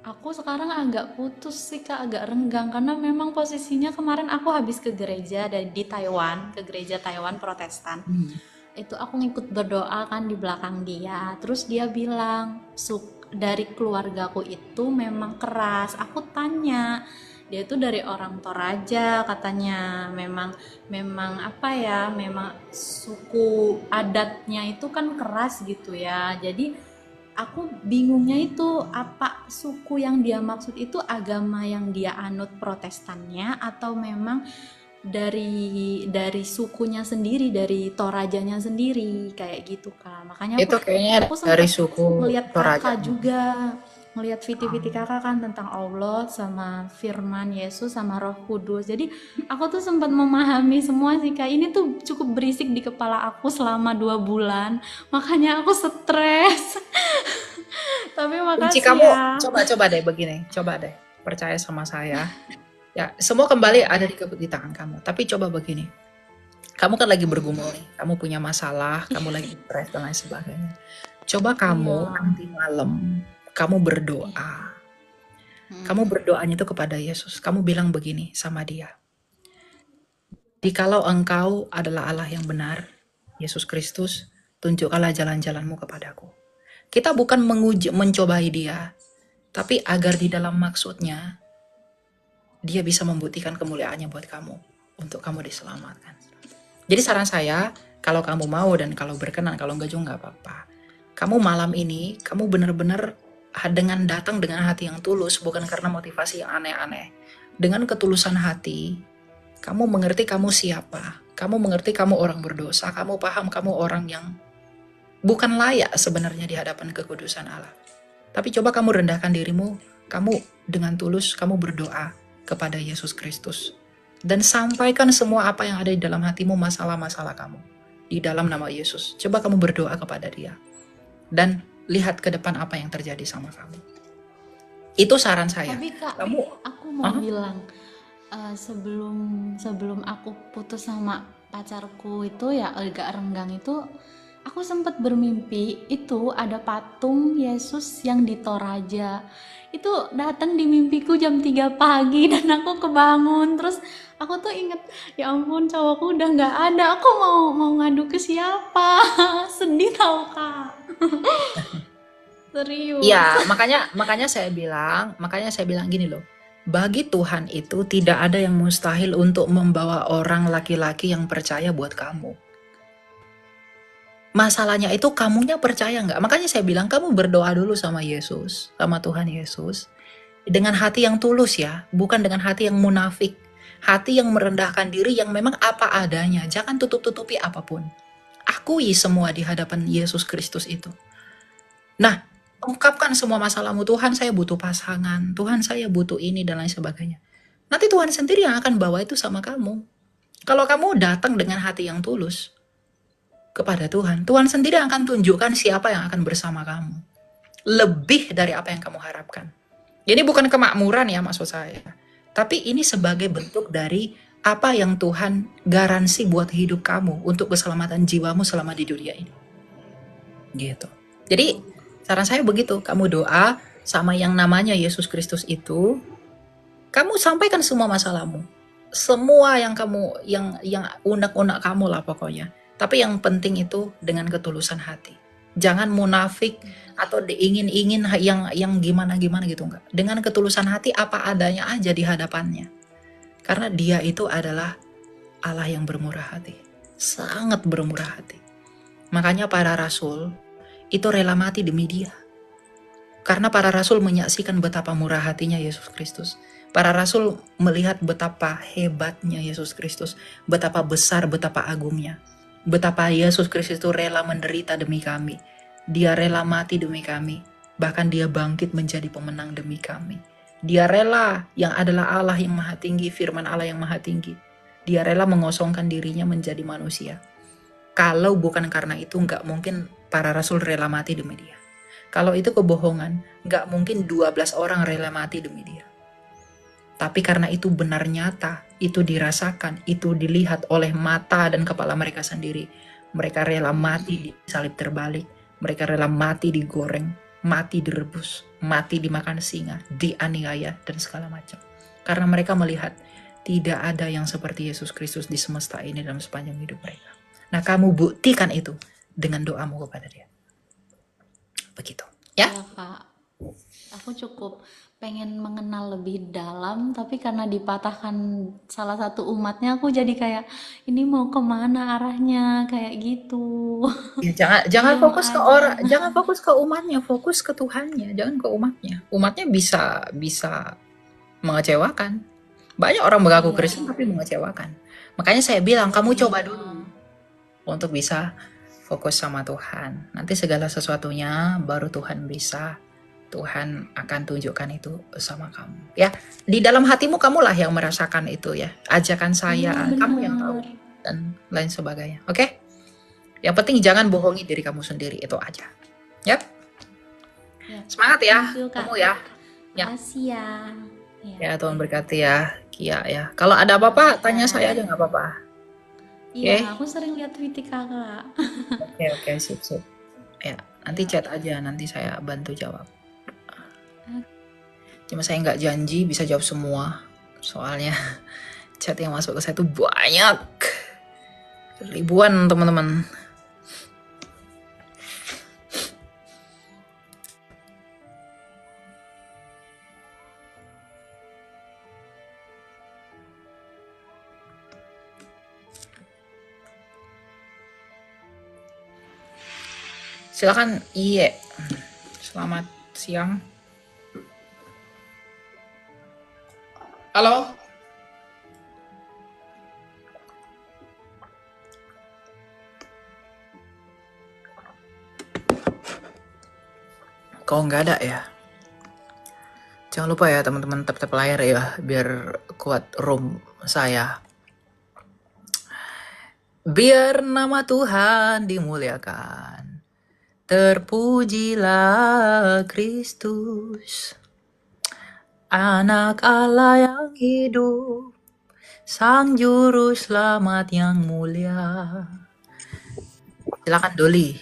Aku sekarang agak putus sih Kak, agak renggang karena memang posisinya kemarin aku habis ke gereja di Taiwan, ke gereja Taiwan Protestan. Itu aku ngikut berdoa kan di belakang dia, terus dia bilang dari keluargaku itu memang keras. Aku tanya, dia itu dari orang Toraja katanya, memang apa ya, memang suku adatnya itu kan keras gitu ya. Jadi aku bingungnya itu apa suku yang dia maksud itu agama yang dia anut Protestannya atau memang dari sukunya sendiri, dari Torajanya sendiri kayak gitu Kak. Makanya itu kayaknya aku dari sempat suku ngeliat Toraja kakak juga, ngeliat viti-viti kakak kan tentang Allah sama firman Yesus sama Roh Kudus. Jadi aku tuh sempat memahami semua sih Kak. Ini tuh cukup berisik di kepala aku selama 2 bulan, makanya aku stres. Tapi Kunci makasih kamu ya. coba deh begini, coba deh percaya sama saya. Ya, semua kembali ada di tangan kamu. Tapi coba begini, kamu kan lagi bergumul nih, kamu punya masalah, kamu lagi stres dan lain sebagainya. Coba kamu nanti malam, kamu berdoa. Kamu berdoanya itu kepada Yesus. Kamu bilang begini sama dia. Jikalau engkau adalah Allah yang benar, Yesus Kristus, tunjukkanlah jalan-jalanmu kepadaku. Kita bukan mencobai dia, tapi agar di dalam maksudnya, dia bisa membuktikan kemuliaannya buat kamu, untuk kamu diselamatkan. Jadi saran saya, kalau kamu mau dan kalau berkenan, kalau enggak juga nggak apa-apa. Kamu malam ini, kamu benar-benar datang dengan hati yang tulus, bukan karena motivasi yang aneh-aneh. Dengan ketulusan hati, kamu mengerti kamu siapa, kamu mengerti kamu orang berdosa, kamu paham kamu orang yang bukan layak sebenarnya di hadapan kekudusan Allah. Tapi coba kamu rendahkan dirimu, kamu dengan tulus, kamu berdoa kepada Yesus Kristus. Dan sampaikan semua apa yang ada di dalam hatimu, masalah-masalah kamu. Di dalam nama Yesus. Coba kamu berdoa kepada dia. Dan lihat ke depan apa yang terjadi sama kamu. Itu saran saya. Tapi Kak, aku mau bilang, sebelum aku putus sama pacarku itu ya agak renggang itu, aku sempat bermimpi itu ada patung Yesus yang di Toraja. Itu datang di mimpiku jam 3 pagi dan aku kebangun, terus aku tuh inget, ya ampun cowokku udah nggak ada, aku mau ngadu ke siapa. Sedih tau Kak. Serius. Iya, makanya saya bilang gini loh. Bagi Tuhan itu tidak ada yang mustahil untuk membawa orang laki-laki yang percaya buat kamu. Masalahnya itu kamunya percaya nggak? Makanya saya bilang kamu berdoa dulu sama Yesus, sama Tuhan Yesus. dengan hati yang tulus ya, bukan dengan hati yang munafik. Hati yang merendahkan diri, yang memang apa adanya. Jangan tutup-tutupi apapun. Akui semua di hadapan Yesus Kristus itu. Nah, ungkapkan semua masalahmu. Tuhan, saya butuh pasangan. Tuhan, saya butuh ini dan lain sebagainya. Nanti Tuhan sendiri yang akan bawa itu sama kamu. Kalau kamu datang dengan hati yang tulus kepada Tuhan, Tuhan sendiri akan tunjukkan siapa yang akan bersama kamu. Lebih dari apa yang kamu harapkan. Ini bukan kemakmuran ya maksud saya. Tapi ini sebagai bentuk dari apa yang Tuhan garansi buat hidup kamu untuk keselamatan jiwamu selama di dunia ini. Gitu. Jadi saran saya begitu, kamu doa sama yang namanya Yesus Kristus itu, kamu sampaikan semua masalahmu. Semua yang kamu yang unek-unek kamu lah pokoknya. Tapi yang penting itu dengan ketulusan hati. Jangan munafik atau diingin-ingin yang gimana-gimana gitu, enggak. Dengan ketulusan hati apa adanya aja di hadapannya. Karena dia itu adalah Allah yang bermurah hati. Sangat bermurah hati. Makanya para rasul itu rela mati demi dia. Karena para rasul menyaksikan betapa murah hatinya Yesus Kristus. Para rasul melihat betapa hebatnya Yesus Kristus. Betapa besar, betapa agungnya. Betapa Yesus Kristus itu rela menderita demi kami. Dia rela mati demi kami. Bahkan dia bangkit menjadi pemenang demi kami. Dia rela, yang adalah Allah yang maha tinggi, firman Allah yang maha tinggi. Dia rela mengosongkan dirinya menjadi manusia. Kalau bukan karena itu, nggak mungkin para rasul rela mati demi dia. Kalau itu kebohongan, nggak mungkin 12 orang rela mati demi dia. Tapi karena itu benar nyata, itu dirasakan, itu dilihat oleh mata dan kepala mereka sendiri. Mereka rela mati di salib terbalik, mereka rela mati digoreng, mati direbus, mati dimakan singa, dianiaya, dan segala macam. Karena mereka melihat tidak ada yang seperti Yesus Kristus di semesta ini dalam sepanjang hidup mereka. Nah, kamu buktikan itu dengan doamu kepada dia. Begitu. Ya? Ya Kak, aku cukup pengen mengenal lebih dalam, tapi karena dipatahkan salah satu umatnya, aku jadi kayak ini mau kemana arahnya kayak gitu. Ya, jangan Diam fokus ke aja. orang, jangan fokus ke umatnya, fokus ke Tuhannya, jangan ke umatnya. Umatnya bisa mengecewakan. Banyak orang mengaku Iya. Kristen tapi mengecewakan. Makanya saya bilang kamu coba dulu untuk bisa fokus sama Tuhan. Nanti segala sesuatunya baru Tuhan akan tunjukkan itu sama kamu. Ya, di dalam hatimu kamulah yang merasakan itu ya. Ajakan saya, Iya kamu yang tahu benar. dan lain sebagainya. Oke? Yang penting jangan bohongi diri kamu sendiri, itu aja. Yap. Ya. Semangat ya, Thank you, Kak. kamu ya. Ya. Makasih ya. Ya, Tuhan berkati ya, Kia ya. Kalau ada apa-apa, tanya saya aja nggak apa-apa. Iya, Oke? aku sering lihat tweet Kakak. Oke, sip. Ya, nanti chat aja, nanti saya bantu jawab. Cuma saya nggak janji bisa jawab semua, soalnya chat yang masuk ke saya tuh banyak, ribuan teman-teman. Silakan, Iye. Selamat siang. Halo. Kok nggak ada ya? Jangan lupa ya teman-teman tap-tap layar ya, biar kuat room saya. Biar nama Tuhan dimuliakan. Terpujilah Kristus, Anak Allah yang hidup, Sang Juru Selamat yang mulia. Silakan Doli.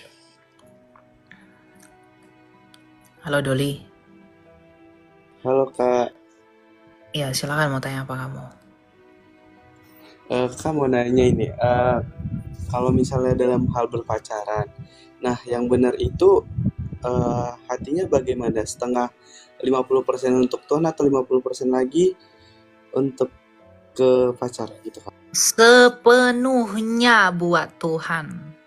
Halo Doli. Halo Kak, Iya silakan, mau tanya apa kamu? Kak mau nanya ini, kalau misalnya dalam hal berpacaran, nah yang benar itu hatinya bagaimana? Setengah 50% untuk Tuhan atau 50% lagi untuk ke pacar gitu Kak? Sepenuhnya buat Tuhan.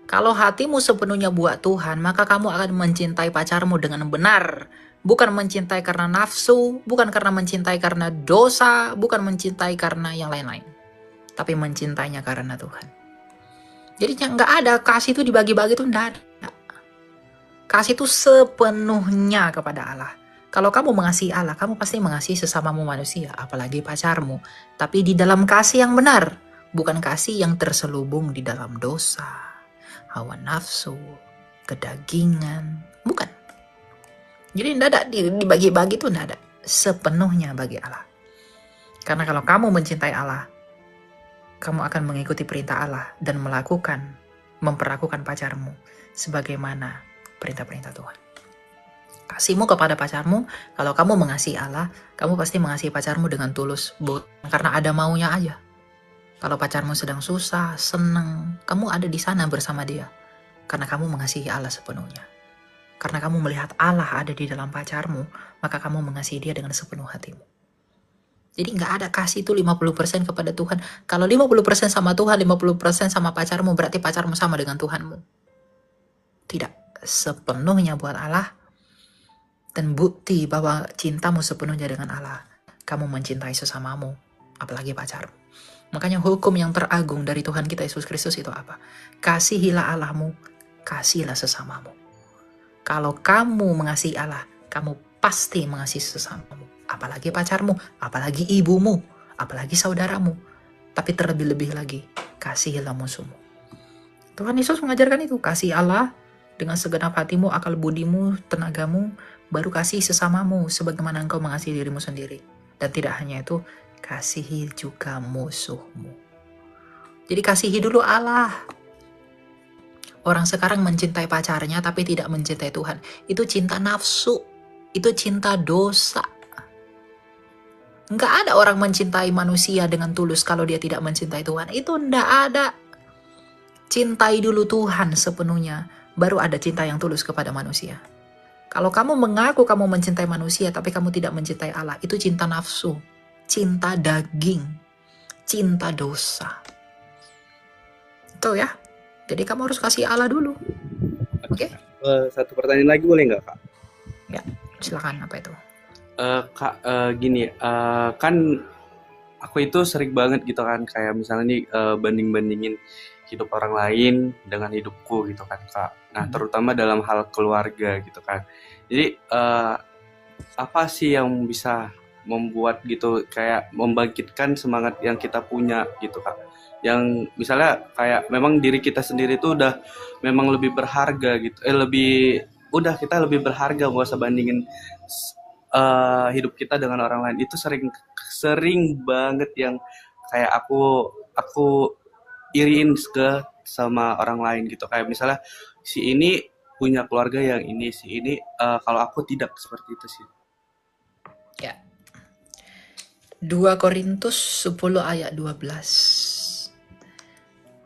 Kalau hatimu sepenuhnya buat Tuhan, maka kamu akan mencintai pacarmu dengan benar, Bukan mencintai karena nafsu, bukan karena mencintai karena dosa, bukan mencintai karena yang lain-lain. Tapi mencintainya karena Tuhan. Jadi nggak ada kasih itu dibagi-bagi itu nggak ada. Kasih itu sepenuhnya kepada Allah. Kalau kamu mengasihi Allah, kamu pasti mengasihi sesamamu manusia, apalagi pacarmu. Tapi di dalam kasih yang benar, bukan kasih yang terselubung di dalam dosa, hawa nafsu, kedagingan, bukan. Jadi tidak ada dibagi-bagi itu tidak ada, sepenuhnya bagi Allah. Karena kalau kamu mencintai Allah, kamu akan mengikuti perintah Allah dan memperlakukan pacarmu sebagaimana perintah-perintah Tuhan. Kasihmu kepada pacarmu, kalau kamu mengasihi Allah, kamu pasti mengasihi pacarmu dengan tulus, bukan karena ada maunya aja. Kalau pacarmu sedang susah, senang, kamu ada di sana bersama dia, karena kamu mengasihi Allah sepenuhnya. Karena kamu melihat Allah ada di dalam pacarmu, maka kamu mengasihi dia dengan sepenuh hatimu. Jadi nggak ada kasih itu 50% kepada Tuhan. Kalau 50% sama Tuhan, 50% sama pacarmu, berarti pacarmu sama dengan Tuhanmu. Tidak, sepenuhnya buat Allah. Dan bukti bahwa cintamu sepenuhnya dengan Allah, kamu mencintai sesamamu, apalagi pacarmu. Makanya hukum yang teragung dari Tuhan kita Yesus Kristus itu apa? Kasihilah Allahmu, kasihilah sesamamu. Kalau kamu mengasihi Allah, kamu pasti mengasihi sesamamu. Apalagi pacarmu, apalagi ibumu, apalagi saudaramu. Tapi terlebih-lebih lagi, kasihilah musuhmu. Tuhan Yesus mengajarkan itu. Kasih Allah dengan segenap hatimu, akal budimu, tenagamu, baru kasih sesamamu sebagaimana engkau mengasihi dirimu sendiri. Dan tidak hanya itu, kasihi juga musuhmu. Jadi kasihi dulu Allah. Orang sekarang mencintai pacarnya tapi tidak mencintai Tuhan. Itu cinta nafsu. Itu cinta dosa. Enggak ada orang mencintai manusia dengan tulus kalau dia tidak mencintai Tuhan. Itu enggak ada. Cintai dulu Tuhan sepenuhnya. Baru ada cinta yang tulus kepada manusia. Kalau kamu mengaku kamu mencintai manusia tapi kamu tidak mencintai Allah, itu cinta nafsu. Cinta daging. Cinta dosa. Itu ya. Jadi kamu harus kasih Allah dulu. Oke? Satu pertanyaan lagi boleh nggak, Kak? Ya, silakan. Apa itu? Kak, gini, kan aku itu sering banget gitu kan, kayak misalnya nih banding-bandingin hidup orang lain dengan hidupku gitu kan, Kak. Nah, terutama dalam hal keluarga gitu kan. Jadi apa sih yang bisa membuat gitu kayak membangkitkan semangat yang kita punya gitu, Kak? Yang misalnya kayak memang diri kita sendiri itu udah memang lebih berharga gitu, kita lebih berharga, gak usah bandingin hidup kita dengan orang lain. Itu sering banget yang kayak aku iriin sama orang lain gitu, kayak misalnya si ini punya keluarga yang ini, si ini kalau aku tidak seperti itu sih. Ya. 2 Korintus 10 ayat 12.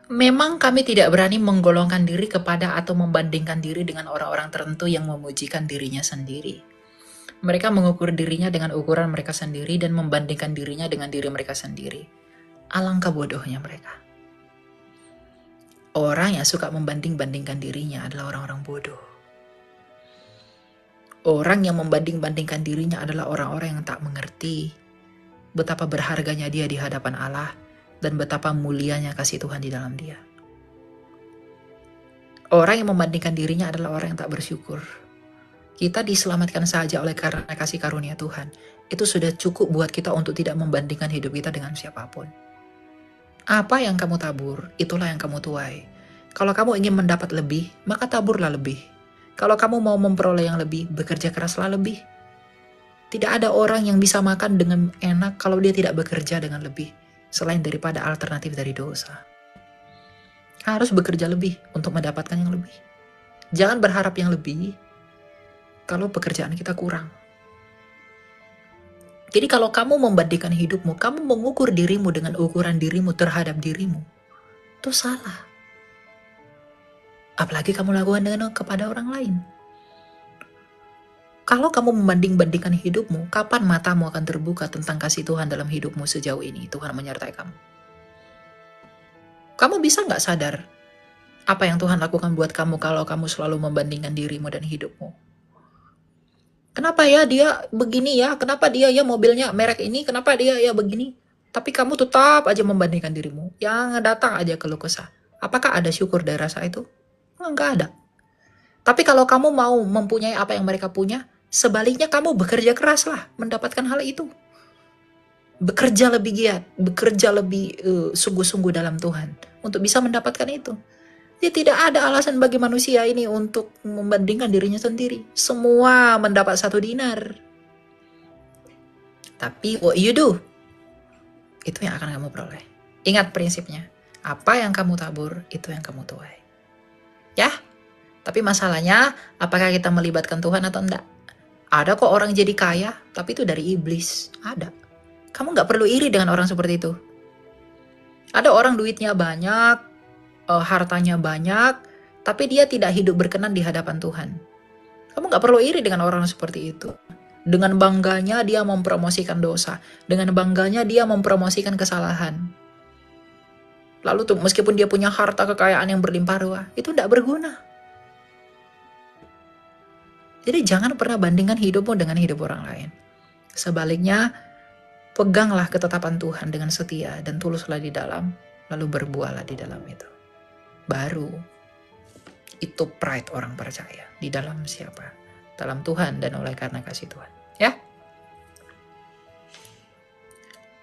Memang kami tidak berani menggolongkan diri kepada atau membandingkan diri dengan orang-orang tertentu yang memujikan dirinya sendiri. Mereka mengukur dirinya dengan ukuran mereka sendiri dan membandingkan dirinya dengan diri mereka sendiri. Alangkah bodohnya mereka. Orang yang suka membanding-bandingkan dirinya adalah orang-orang bodoh. Orang yang membanding-bandingkan dirinya adalah orang-orang yang tak mengerti betapa berharganya dia di hadapan Allah dan betapa mulianya kasih Tuhan di dalam dia. Orang yang membandingkan dirinya adalah orang yang tak bersyukur. Kita diselamatkan saja oleh karena kasih karunia Tuhan. Itu sudah cukup buat kita untuk tidak membandingkan hidup kita dengan siapapun. Apa yang kamu tabur, itulah yang kamu tuai. Kalau kamu ingin mendapat lebih, maka taburlah lebih. Kalau kamu mau memperoleh yang lebih, bekerja keraslah lebih. Tidak ada orang yang bisa makan dengan enak kalau dia tidak bekerja dengan lebih. Selain daripada alternatif dari dosa. Harus bekerja lebih untuk mendapatkan yang lebih. Jangan berharap yang lebih kalau pekerjaan kita kurang. Jadi kalau kamu membandingkan hidupmu, kamu mengukur dirimu dengan ukuran dirimu terhadap dirimu, itu salah. Apalagi kamu lakukan kepada orang lain. Kalau kamu membanding-bandingkan hidupmu, kapan matamu akan terbuka tentang kasih Tuhan dalam hidupmu sejauh ini? Tuhan menyertai kamu. Kamu bisa nggak sadar apa yang Tuhan lakukan buat kamu kalau kamu selalu membandingkan dirimu dan hidupmu? Kenapa ya dia begini ya? Kenapa dia ya mobilnya merek ini? Kenapa dia ya begini? Tapi kamu tetap aja membandingkan dirimu. Yang datang aja keluh kesah. Apakah ada syukur dari rasa itu? Enggak ada. Tapi kalau kamu mau mempunyai apa yang mereka punya, sebaliknya kamu bekerja keraslah mendapatkan hal itu. Bekerja lebih giat, bekerja lebih sungguh-sungguh dalam Tuhan untuk bisa mendapatkan itu. Jadi tidak ada alasan bagi manusia ini untuk membandingkan dirinya sendiri. Semua mendapat 1 dinar. Tapi what you do, itu yang akan kamu peroleh. Ingat prinsipnya, apa yang kamu tabur, itu yang kamu tuai. Ya, tapi masalahnya, apakah kita melibatkan Tuhan atau enggak? Ada kok orang jadi kaya, tapi itu dari iblis. Ada. Kamu nggak perlu iri dengan orang seperti itu. Ada orang duitnya banyak, hartanya banyak, tapi dia tidak hidup berkenan di hadapan Tuhan. Kamu nggak perlu iri dengan orang seperti itu. Dengan bangganya dia mempromosikan dosa. Dengan bangganya dia mempromosikan kesalahan. Lalu tuh meskipun dia punya harta kekayaan yang berlimpah ruah, itu tidak berguna. Jadi jangan pernah bandingkan hidupmu dengan hidup orang lain. Sebaliknya, peganglah ketetapan Tuhan dengan setia dan tuluslah di dalam, lalu berbuahlah di dalam itu. Baru itu pride orang percaya. Di dalam siapa? Dalam Tuhan dan oleh karena kasih Tuhan. Ya?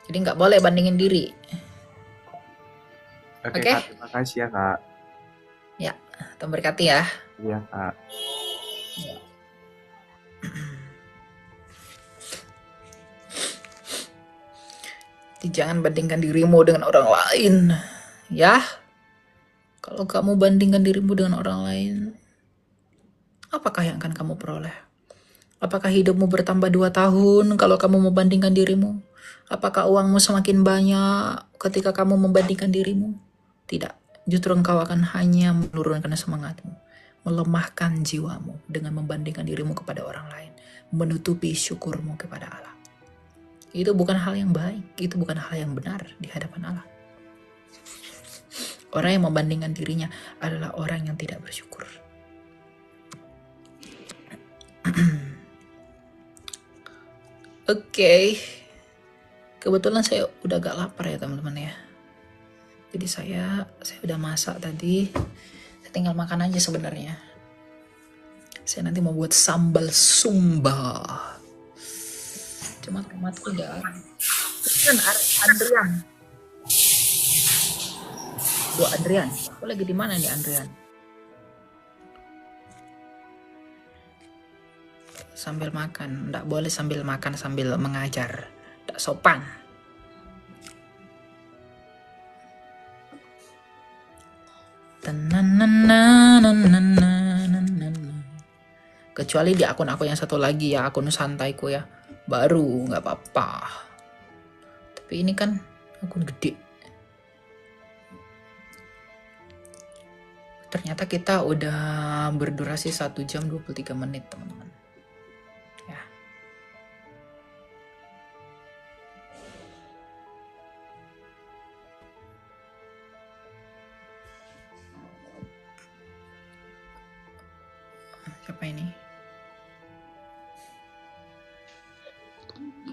Jadi nggak boleh bandingin diri. Oke, Oke? Kak, terima kasih ya, Kak. Ya, Tuhan berkati ya. Iya, Kak. Ya. Jadi jangan bandingkan dirimu dengan orang lain. Ya? Kalau kamu bandingkan dirimu dengan orang lain, apakah yang akan kamu peroleh? Apakah hidupmu bertambah 2 tahun kalau kamu membandingkan dirimu? Apakah uangmu semakin banyak ketika kamu membandingkan dirimu? Tidak. Justru engkau akan hanya menurunkan semangatmu, melemahkan jiwamu dengan membandingkan dirimu kepada orang lain, menutupi syukurmu kepada Allah. Itu bukan hal yang baik, itu bukan hal yang benar di hadapan Allah. Orang yang membandingkan dirinya adalah orang yang tidak bersyukur. Oke. Kebetulan saya udah agak lapar ya teman-teman ya. Jadi saya udah masak tadi. Saya tinggal makan aja sebenarnya. Saya nanti mau buat sambal sumba. Cuma tomatku udah. Kan Andrian. Dua Andrian. Aku lagi di mana nih Andrian? Sambil makan. Nggak boleh sambil makan sambil mengajar. Nggak sopan. Kecuali di akun aku yang satu lagi ya, akun santaiku ya. Baru nggak apa-apa. Tapi ini kan akun gede. Ternyata kita udah berdurasi 1 jam 23 menit teman-teman. Ya. Siapa ini?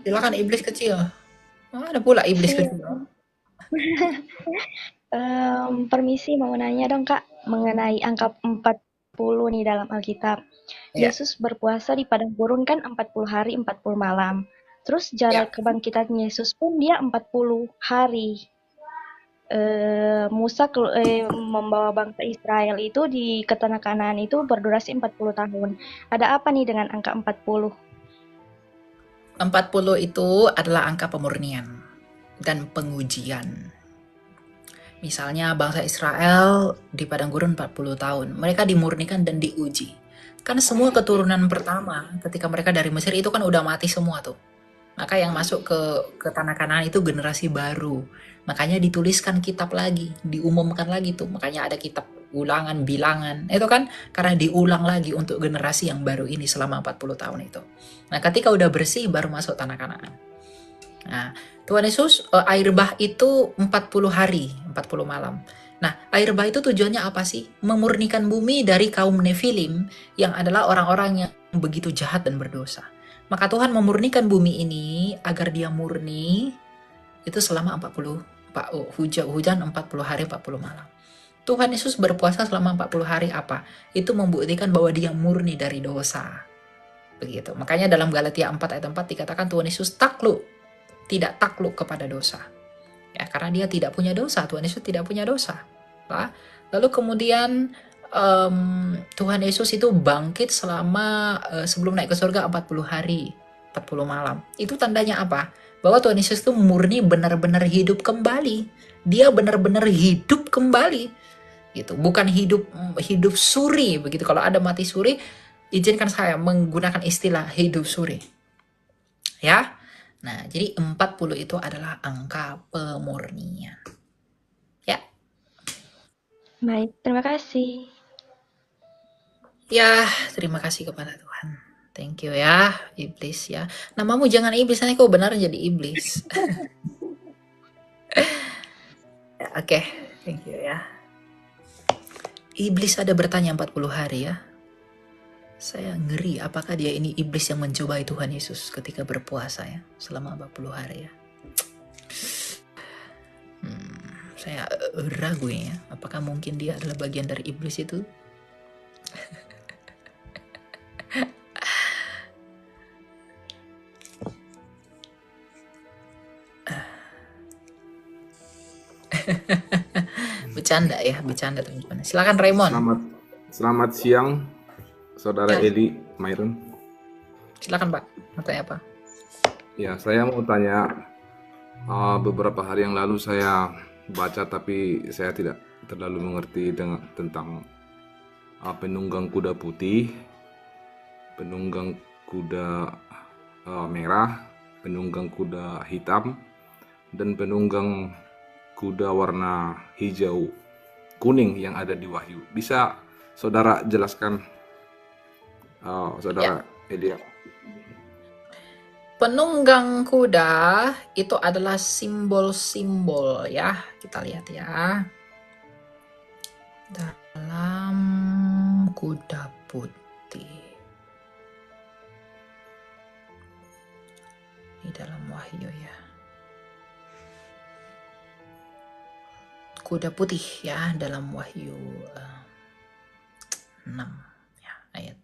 Silakan iblis kecil. Ada pula iblis Iya. kecil. Permisi mau nanya dong Kak mengenai angka 40 nih dalam Alkitab. Ya. Yesus berpuasa di padang gurun kan 40 hari 40 malam. Terus jarak kebangkitan Yesus pun dia 40 hari. Musa membawa bangsa Israel itu ke tanah Kanaan itu berdurasi 40 tahun. Ada apa nih dengan angka 40? 40 itu adalah angka pemurnian dan pengujian. Misalnya bangsa Israel di padang gurun 40 tahun. Mereka dimurnikan dan diuji. Kan semua keturunan pertama ketika mereka dari Mesir itu kan udah mati semua tuh. Maka yang masuk ke tanah Kanaan itu generasi baru. Makanya dituliskan kitab lagi, diumumkan lagi tuh. Makanya ada kitab ulangan, bilangan. Itu kan karena diulang lagi untuk generasi yang baru ini selama 40 tahun itu. Nah ketika udah bersih baru masuk tanah Kanaan. Nah Tuhan Yesus air bah itu 40 hari, 40 malam. Nah air bah itu tujuannya apa sih? Memurnikan bumi dari kaum Nefilim yang adalah orang-orang yang begitu jahat dan berdosa. Maka Tuhan memurnikan bumi ini agar dia murni itu selama hujan 40 hari 40 malam. Tuhan Yesus berpuasa selama 40 hari apa? Itu membuktikan bahwa dia murni dari dosa. Begitu. Makanya dalam Galatia 4 ayat 4 dikatakan Tuhan Yesus tidak takluk kepada dosa. Ya, karena dia tidak punya dosa. Tuhan Yesus tidak punya dosa. Lalu kemudian Tuhan Yesus itu bangkit selama sebelum naik ke surga 40 hari 40 malam. Itu tandanya apa? Bahwa Tuhan Yesus itu murni benar-benar hidup kembali. Dia benar-benar hidup kembali. Gitu. Bukan hidup suri begitu. Kalau ada mati suri, izinkan saya menggunakan istilah hidup suri. Ya. Nah, jadi 40 itu adalah angka pemurnian. Ya. Baik, terima kasih. Ya, terima kasih kepada Tuhan. Thank you ya, iblis ya. Namamu jangan iblis, nanti kau benar jadi iblis. Oke, thank you ya. Iblis ada bertanya 40 hari ya. Saya ngeri apakah dia ini iblis yang mencobai Tuhan Yesus ketika berpuasa ya, selama 40 hari ya. Saya ragu ya, apakah mungkin dia adalah bagian dari iblis itu? Bercanda ya, bercanda teman-teman. Silakan Raymond. Selamat siang, Saudara Ya. Edi Myron. Silakan Pak, mau tanya apa? Ya, saya mau tanya, beberapa hari yang lalu saya baca tapi saya tidak terlalu mengerti tentang penunggang kuda putih, penunggang kuda merah, penunggang kuda hitam, dan penunggang kuda warna hijau kuning yang ada di Wahyu. Bisa Saudara jelaskan, Saudara Edi? Penunggang kuda itu adalah simbol-simbol ya. Kita lihat ya. Dalam kuda putih. Di dalam Wahyu ya. Kuda putih ya dalam Wahyu 6 ya, ayat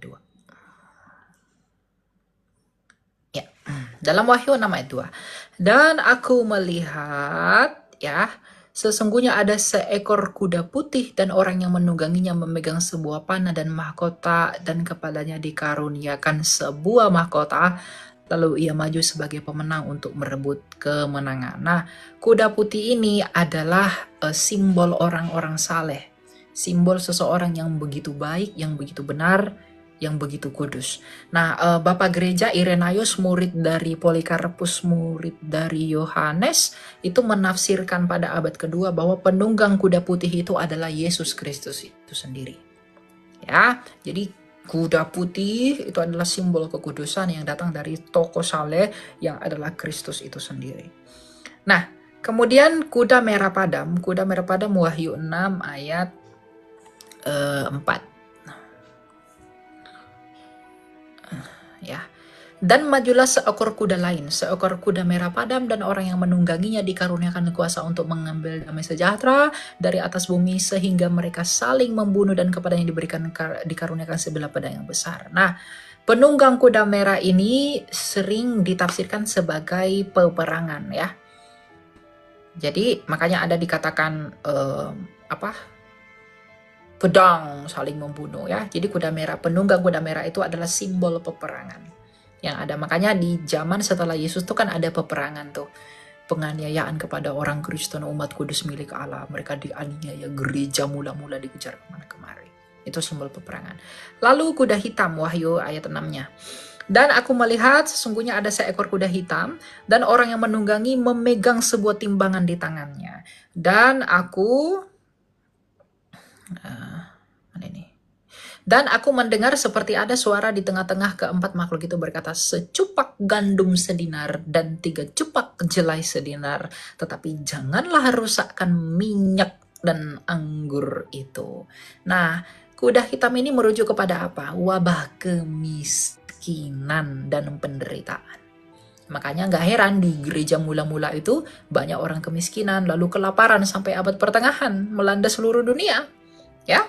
2. Ya, dalam Wahyu 6 ayat 2. Dan aku melihat ya, sesungguhnya ada seekor kuda putih dan orang yang menungganginya memegang sebuah panah dan mahkota, dan kepalanya dikaruniakan sebuah mahkota. Lalu ia maju sebagai pemenang untuk merebut kemenangan. Nah, kuda putih ini adalah simbol orang-orang saleh. Simbol seseorang yang begitu baik, yang begitu benar, yang begitu kudus. Nah, Bapak Gereja Irenaios, murid dari Polikarpus, murid dari Yohanes, itu menafsirkan pada abad kedua bahwa penunggang kuda putih itu adalah Yesus Kristus itu sendiri. Ya, jadi kuda putih itu adalah simbol kekudusan yang datang dari tokoh saleh yang adalah Kristus itu sendiri. Nah, kemudian kuda merah padam Wahyu 6 ayat 4. Ya. Dan majulah seekor kuda lain, seekor kuda merah padam, dan orang yang menungganginya dikaruniakan kuasa untuk mengambil damai sejahtera dari atas bumi, sehingga mereka saling membunuh, dan kepadanya dikaruniakan sebilah pedang yang besar. Nah, penunggang kuda merah ini sering ditafsirkan sebagai peperangan ya. Jadi makanya ada dikatakan pedang saling membunuh ya. Jadi penunggang kuda merah itu adalah simbol peperangan yang ada. Makanya di zaman setelah Yesus tuh kan ada peperangan tuh, penganiayaan kepada orang Kristen, umat kudus milik Allah. Mereka dianiaya, gereja mula-mula dikejar kemana kemari. Itu simbol peperangan. Lalu kuda hitam, Wahyu ayat 6-nya. Dan aku melihat sesungguhnya ada seekor kuda hitam, dan orang yang menunggangi memegang sebuah timbangan di tangannya. Dan aku mendengar seperti ada suara di tengah-tengah keempat makhluk itu berkata, secupak gandum sedinar dan 3 cupak jelai sedinar, tetapi janganlah rusakkan minyak dan anggur itu. Nah, Kuda hitam ini merujuk kepada apa? Wabah kemiskinan dan penderitaan. Makanya nggak heran di gereja mula-mula itu banyak orang kemiskinan, lalu kelaparan sampai abad pertengahan melanda seluruh dunia. Ya,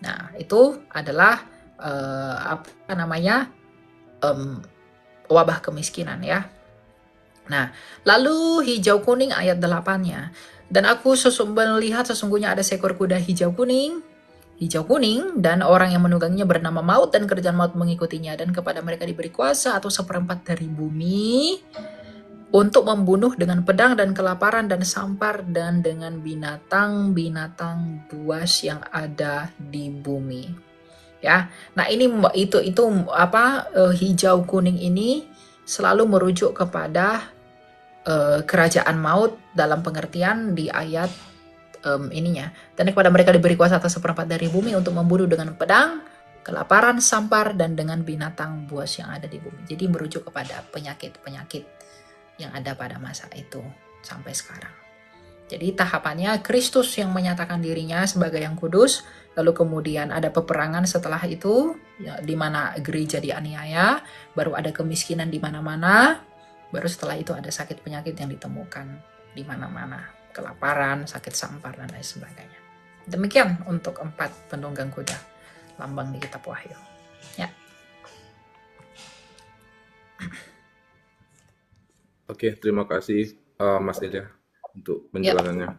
nah itu adalah apa namanya wabah kemiskinan ya. Nah, lalu hijau kuning ayat 8-nya. Dan aku melihat sesungguhnya ada seekor kuda hijau kuning, dan orang yang menungganginya bernama Maut, dan kerajaan maut mengikutinya, dan kepada mereka diberi kuasa atau 1/4 dari bumi untuk membunuh dengan pedang dan kelaparan dan sampar dan dengan binatang-binatang buas yang ada di bumi. Ya, nah ini itu apa hijau kuning ini selalu merujuk kepada kerajaan maut dalam pengertian di ayat ininya. Dan kepada mereka diberi kuasa atas 1/4 dari bumi untuk membunuh dengan pedang, kelaparan, sampar, dan dengan binatang buas yang ada di bumi. Jadi merujuk kepada penyakit-penyakit yang ada pada masa itu sampai sekarang. Jadi tahapannya Kristus yang menyatakan dirinya sebagai yang kudus, lalu kemudian ada peperangan setelah itu, ya, di mana gereja dianiaya, baru ada kemiskinan di mana-mana, baru setelah itu ada sakit penyakit yang ditemukan di mana-mana. Kelaparan, sakit sampar, dan lain sebagainya. Demikian untuk 4 penunggang kuda lambang di kitab Wahyu. Ya. Oke, terima kasih Mas Elia untuk penjelasannya.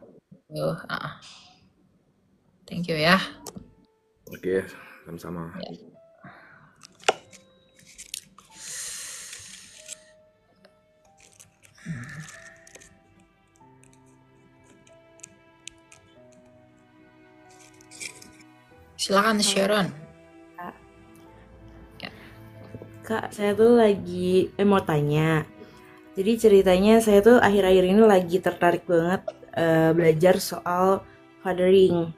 Thank you ya. Oke, sama-sama. Ya. Silakan Sharon. Kak, saya tuh lagi mau tanya. Jadi ceritanya saya tuh akhir-akhir ini lagi tertarik banget belajar soal fathering.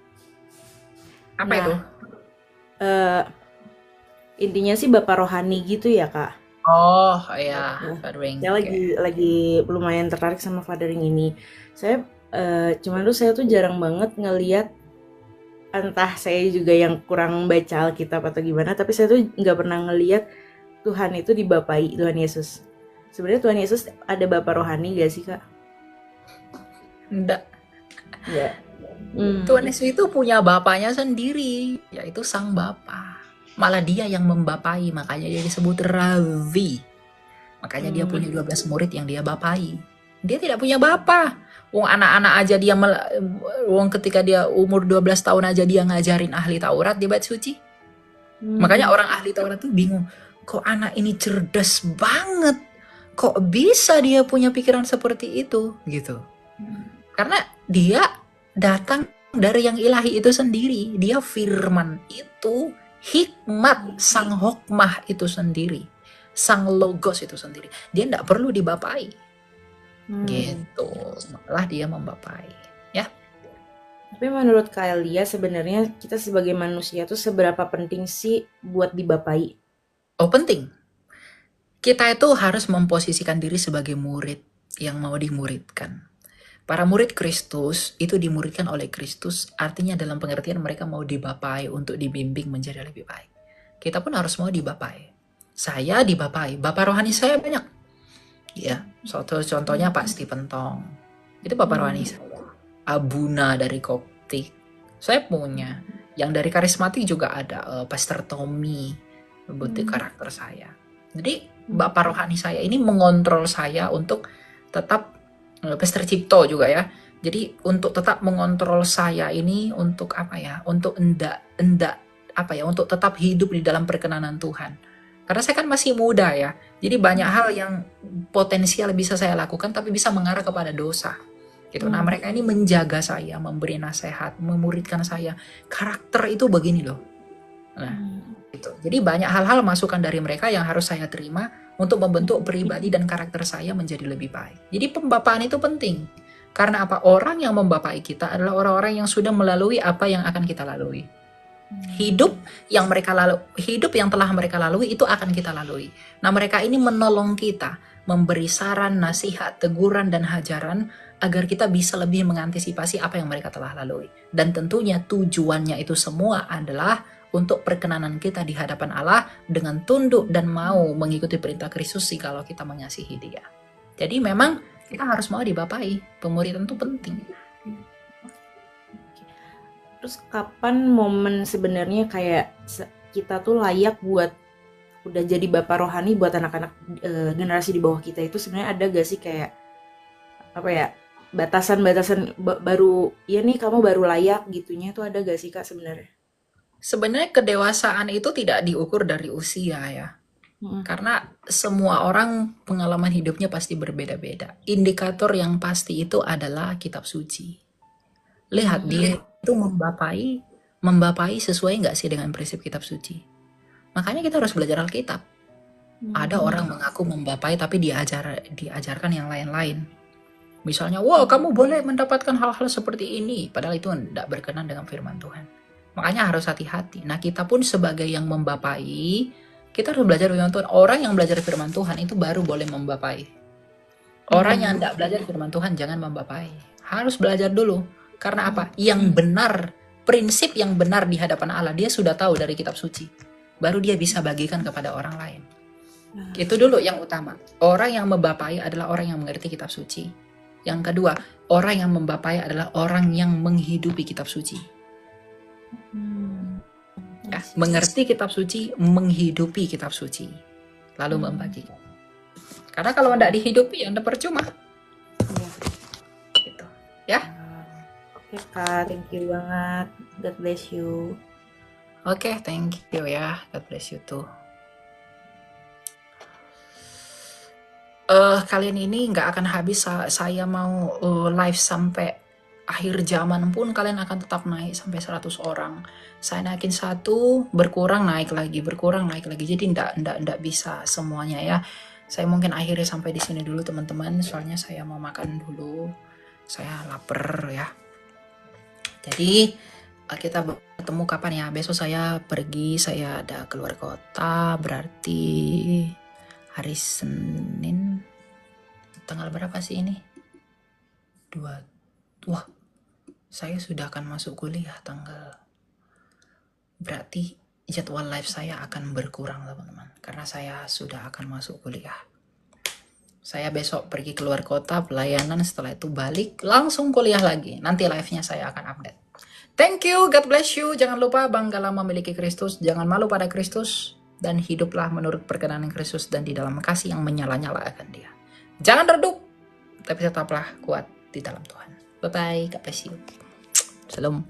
Apa itu? Intinya sih bapak rohani gitu ya, Kak. Oh ya, fathering. Saya lagi lumayan tertarik sama fathering ini. Saya cuman tuh saya tuh jarang banget ngelihat, entah saya juga yang kurang baca Alkitab atau gimana, tapi saya tuh nggak pernah ngelihat Tuhan itu dibapai, Tuhan Yesus. Sebenarnya Tuhan Yesus ada bapak rohani gak sih, Kak? Enggak. Ya. Tuhan Yesus itu punya bapaknya sendiri, yaitu Sang Bapa. Malah dia yang membapai, makanya dia disebut Rabi. Makanya dia punya 12 murid yang dia bapai. Dia tidak punya bapa. Wong anak-anak aja dia ketika dia umur 12 tahun aja dia ngajarin ahli Taurat di bait suci. Makanya orang ahli Taurat tuh bingung, kok anak ini cerdas banget, kok bisa dia punya pikiran seperti itu gitu. Karena dia datang dari yang ilahi itu sendiri, dia firman itu, hikmat sang hokmah itu sendiri, sang logos itu sendiri, dia tidak perlu dibapai. Gitu, malah dia membapai ya. Tapi menurut Kak Elia sebenarnya kita sebagai manusia tuh seberapa penting sih buat dibapai? Oh, penting. Kita itu harus memposisikan diri sebagai murid yang mau dimuridkan. Para murid Kristus itu dimuridkan oleh Kristus, artinya dalam pengertian mereka mau dibapai untuk dibimbing menjadi lebih baik. Kita pun harus mau dibapai. Saya dibapai, bapak rohani saya banyak. Ya, contohnya Pak Stephen Tong. Itu bapak rohani saya. Abuna dari Koptik. Saya punya. Yang dari karismatik juga ada Pastor Tommy. Bentuk karakter saya. Jadi bapak rohani saya ini mengontrol saya untuk tetap, Pastor Cipto juga ya. Jadi untuk tetap mengontrol saya ini untuk apa ya? Untuk untuk tetap hidup di dalam perkenanan Tuhan. Karena saya kan masih muda ya, jadi banyak hal yang potensial bisa saya lakukan tapi bisa mengarah kepada dosa. Gitu. Nah mereka ini menjaga saya, memberi nasihat, memuridkan saya. Karakter itu begini loh. Nah, gitu. Jadi banyak hal-hal masukan dari mereka yang harus saya terima untuk membentuk pribadi dan karakter saya menjadi lebih baik. Jadi pembapaan itu penting. Karena apa? Orang yang membapai kita adalah orang-orang yang sudah melalui apa yang akan kita lalui. Hidup yang telah mereka lalui itu akan kita lalui. Nah mereka ini menolong kita, memberi saran, nasihat, teguran, dan hajaran agar kita bisa lebih mengantisipasi apa yang mereka telah lalui. Dan tentunya tujuannya itu semua adalah untuk perkenanan kita di hadapan Allah dengan tunduk dan mau mengikuti perintah Kristus kalau kita mengasihi Dia. Jadi memang kita harus mau dibapai. Pemuridan itu penting. Terus kapan momen sebenarnya kayak kita tuh layak buat udah jadi bapak rohani buat anak-anak generasi di bawah kita itu sebenarnya ada gak sih kayak apa ya, batasan-batasan baru ya nih kamu baru layak gitunya itu ada gak sih Kak sebenarnya? Sebenarnya kedewasaan itu tidak diukur dari usia ya. Karena semua orang pengalaman hidupnya pasti berbeda-beda. Indikator yang pasti itu adalah kitab suci. Lihat dia itu membapai sesuai nggak sih dengan prinsip kitab suci. Makanya kita harus belajar Alkitab. Ada orang mengaku membapai tapi diajarkan yang lain-lain. Misalnya, wah kamu boleh mendapatkan hal-hal seperti ini. Padahal itu tidak berkenan dengan firman Tuhan. Makanya harus hati-hati. Nah kita pun sebagai yang membapai, kita harus belajar firman Tuhan. Orang yang belajar firman Tuhan itu baru boleh membapai. Orang yang tidak belajar firman Tuhan jangan membapai. Harus belajar dulu. Karena apa? Yang benar, prinsip yang benar di hadapan Allah, dia sudah tahu dari kitab suci. Baru dia bisa bagikan kepada orang lain. Itu dulu yang utama. Orang yang membapai adalah orang yang mengerti kitab suci. Yang kedua, orang yang membapai adalah orang yang menghidupi kitab suci. Ya, mengerti kitab suci, menghidupi kitab suci, lalu membagikan. Karena kalau tidak dihidupi, ya tidak percuma. Gitu. Ya. Oke Kak, thank you banget. God bless you. Oke, thank you ya. God bless you too. Kalian ini nggak akan habis. Saya mau live sampai akhir zaman pun kalian akan tetap naik sampai 100 orang. Saya naikin 1, berkurang naik lagi, berkurang naik lagi. Jadi ndak bisa semuanya ya. Saya mungkin akhirnya sampai di sini dulu teman-teman. Soalnya saya mau makan dulu. Saya lapar ya. Jadi kita bertemu kapan ya? Besok saya pergi, saya ada keluar kota. Berarti hari Senin. Tanggal berapa sih ini? 2. Wah. Saya sudah akan masuk kuliah tanggal. Berarti jadwal live saya akan berkurang teman-teman. Karena saya sudah akan masuk kuliah. Saya besok pergi keluar kota pelayanan, setelah itu balik langsung kuliah lagi. Nanti live-nya saya akan update. Thank you, God bless you. Jangan lupa banggalah memiliki Kristus, jangan malu pada Kristus, dan hiduplah menurut perkenan Kristus dan di dalam kasih yang menyala-nyala akan Dia. Jangan redup, tapi tetaplah kuat di dalam Tuhan. Bye-bye, God bless you. Shalom.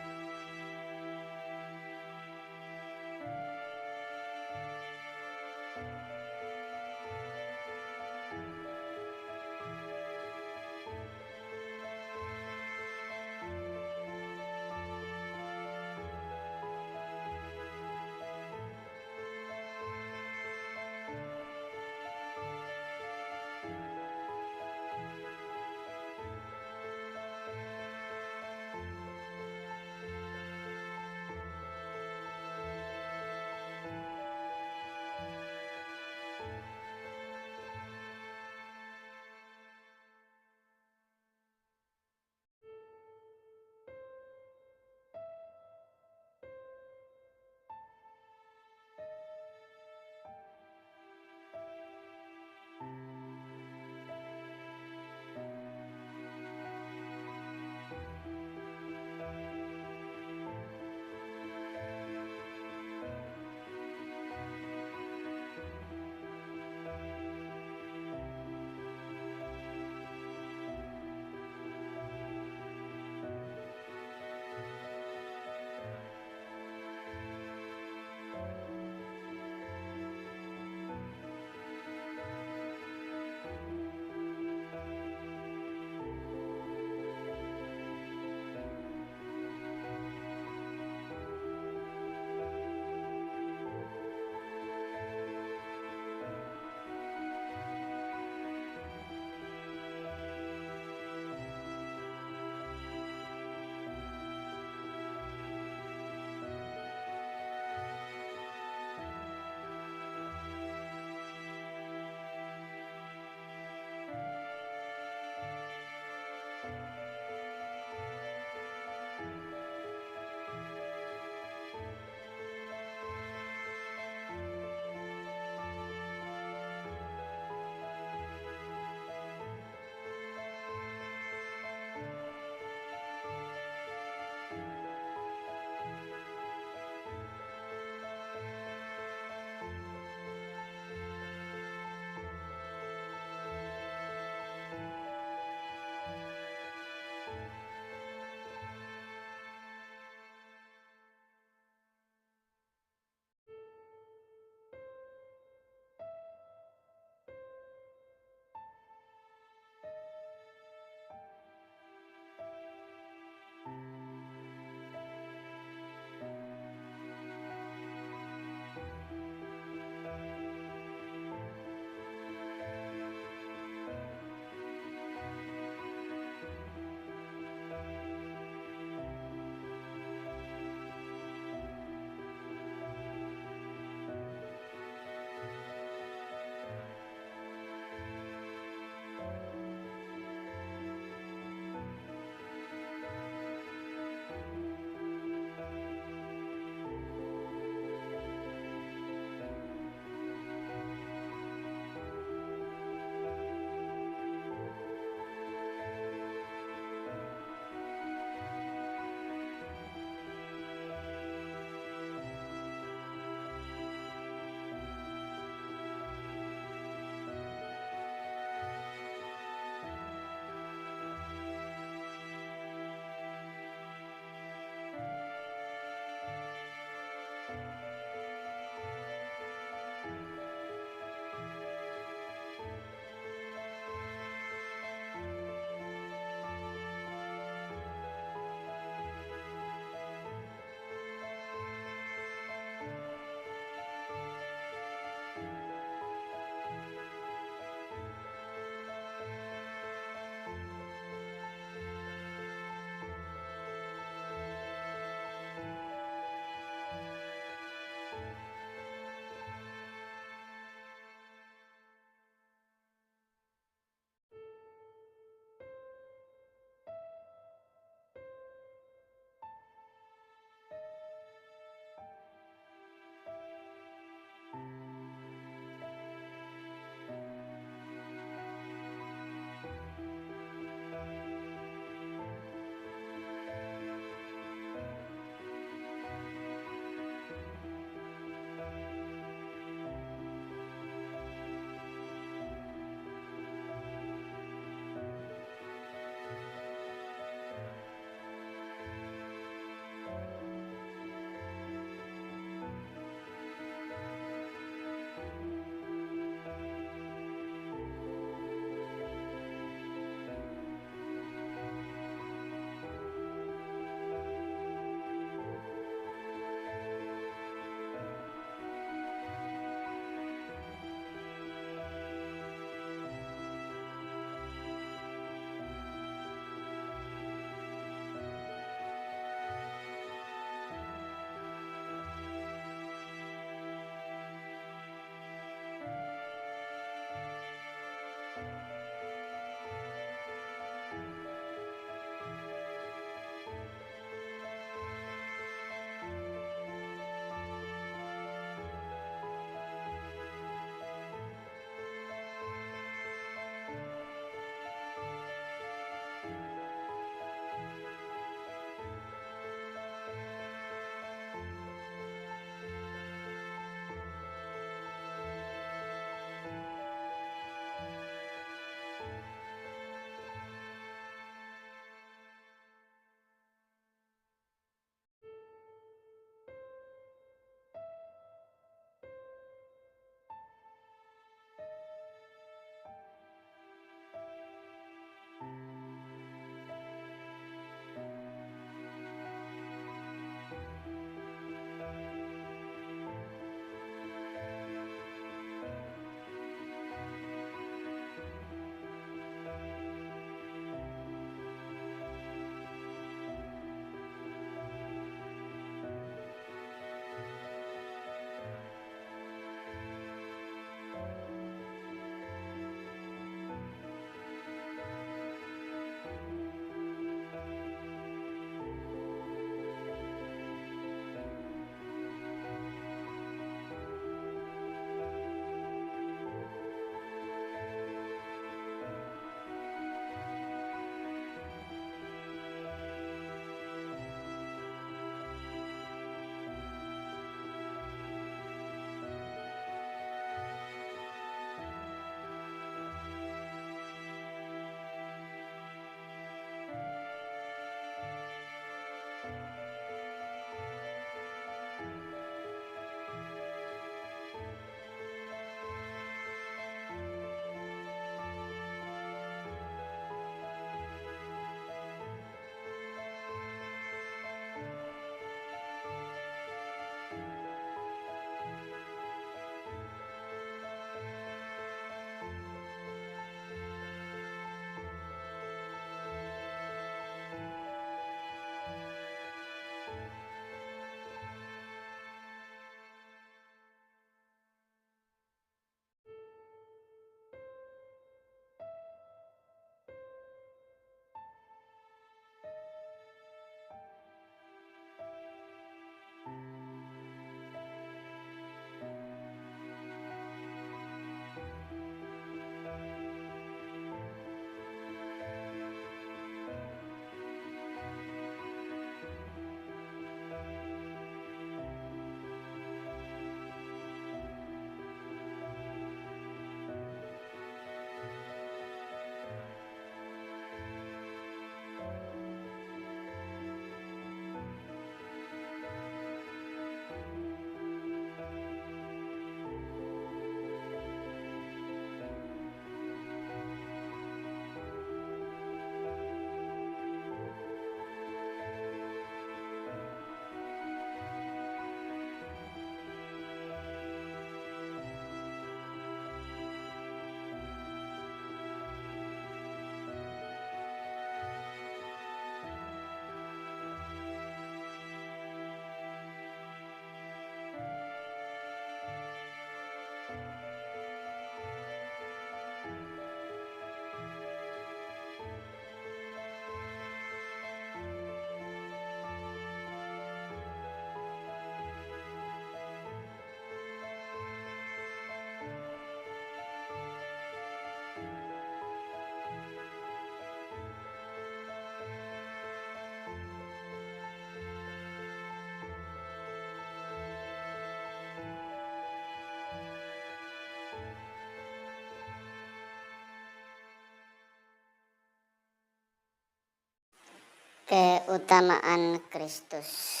Keutamaan Kristus.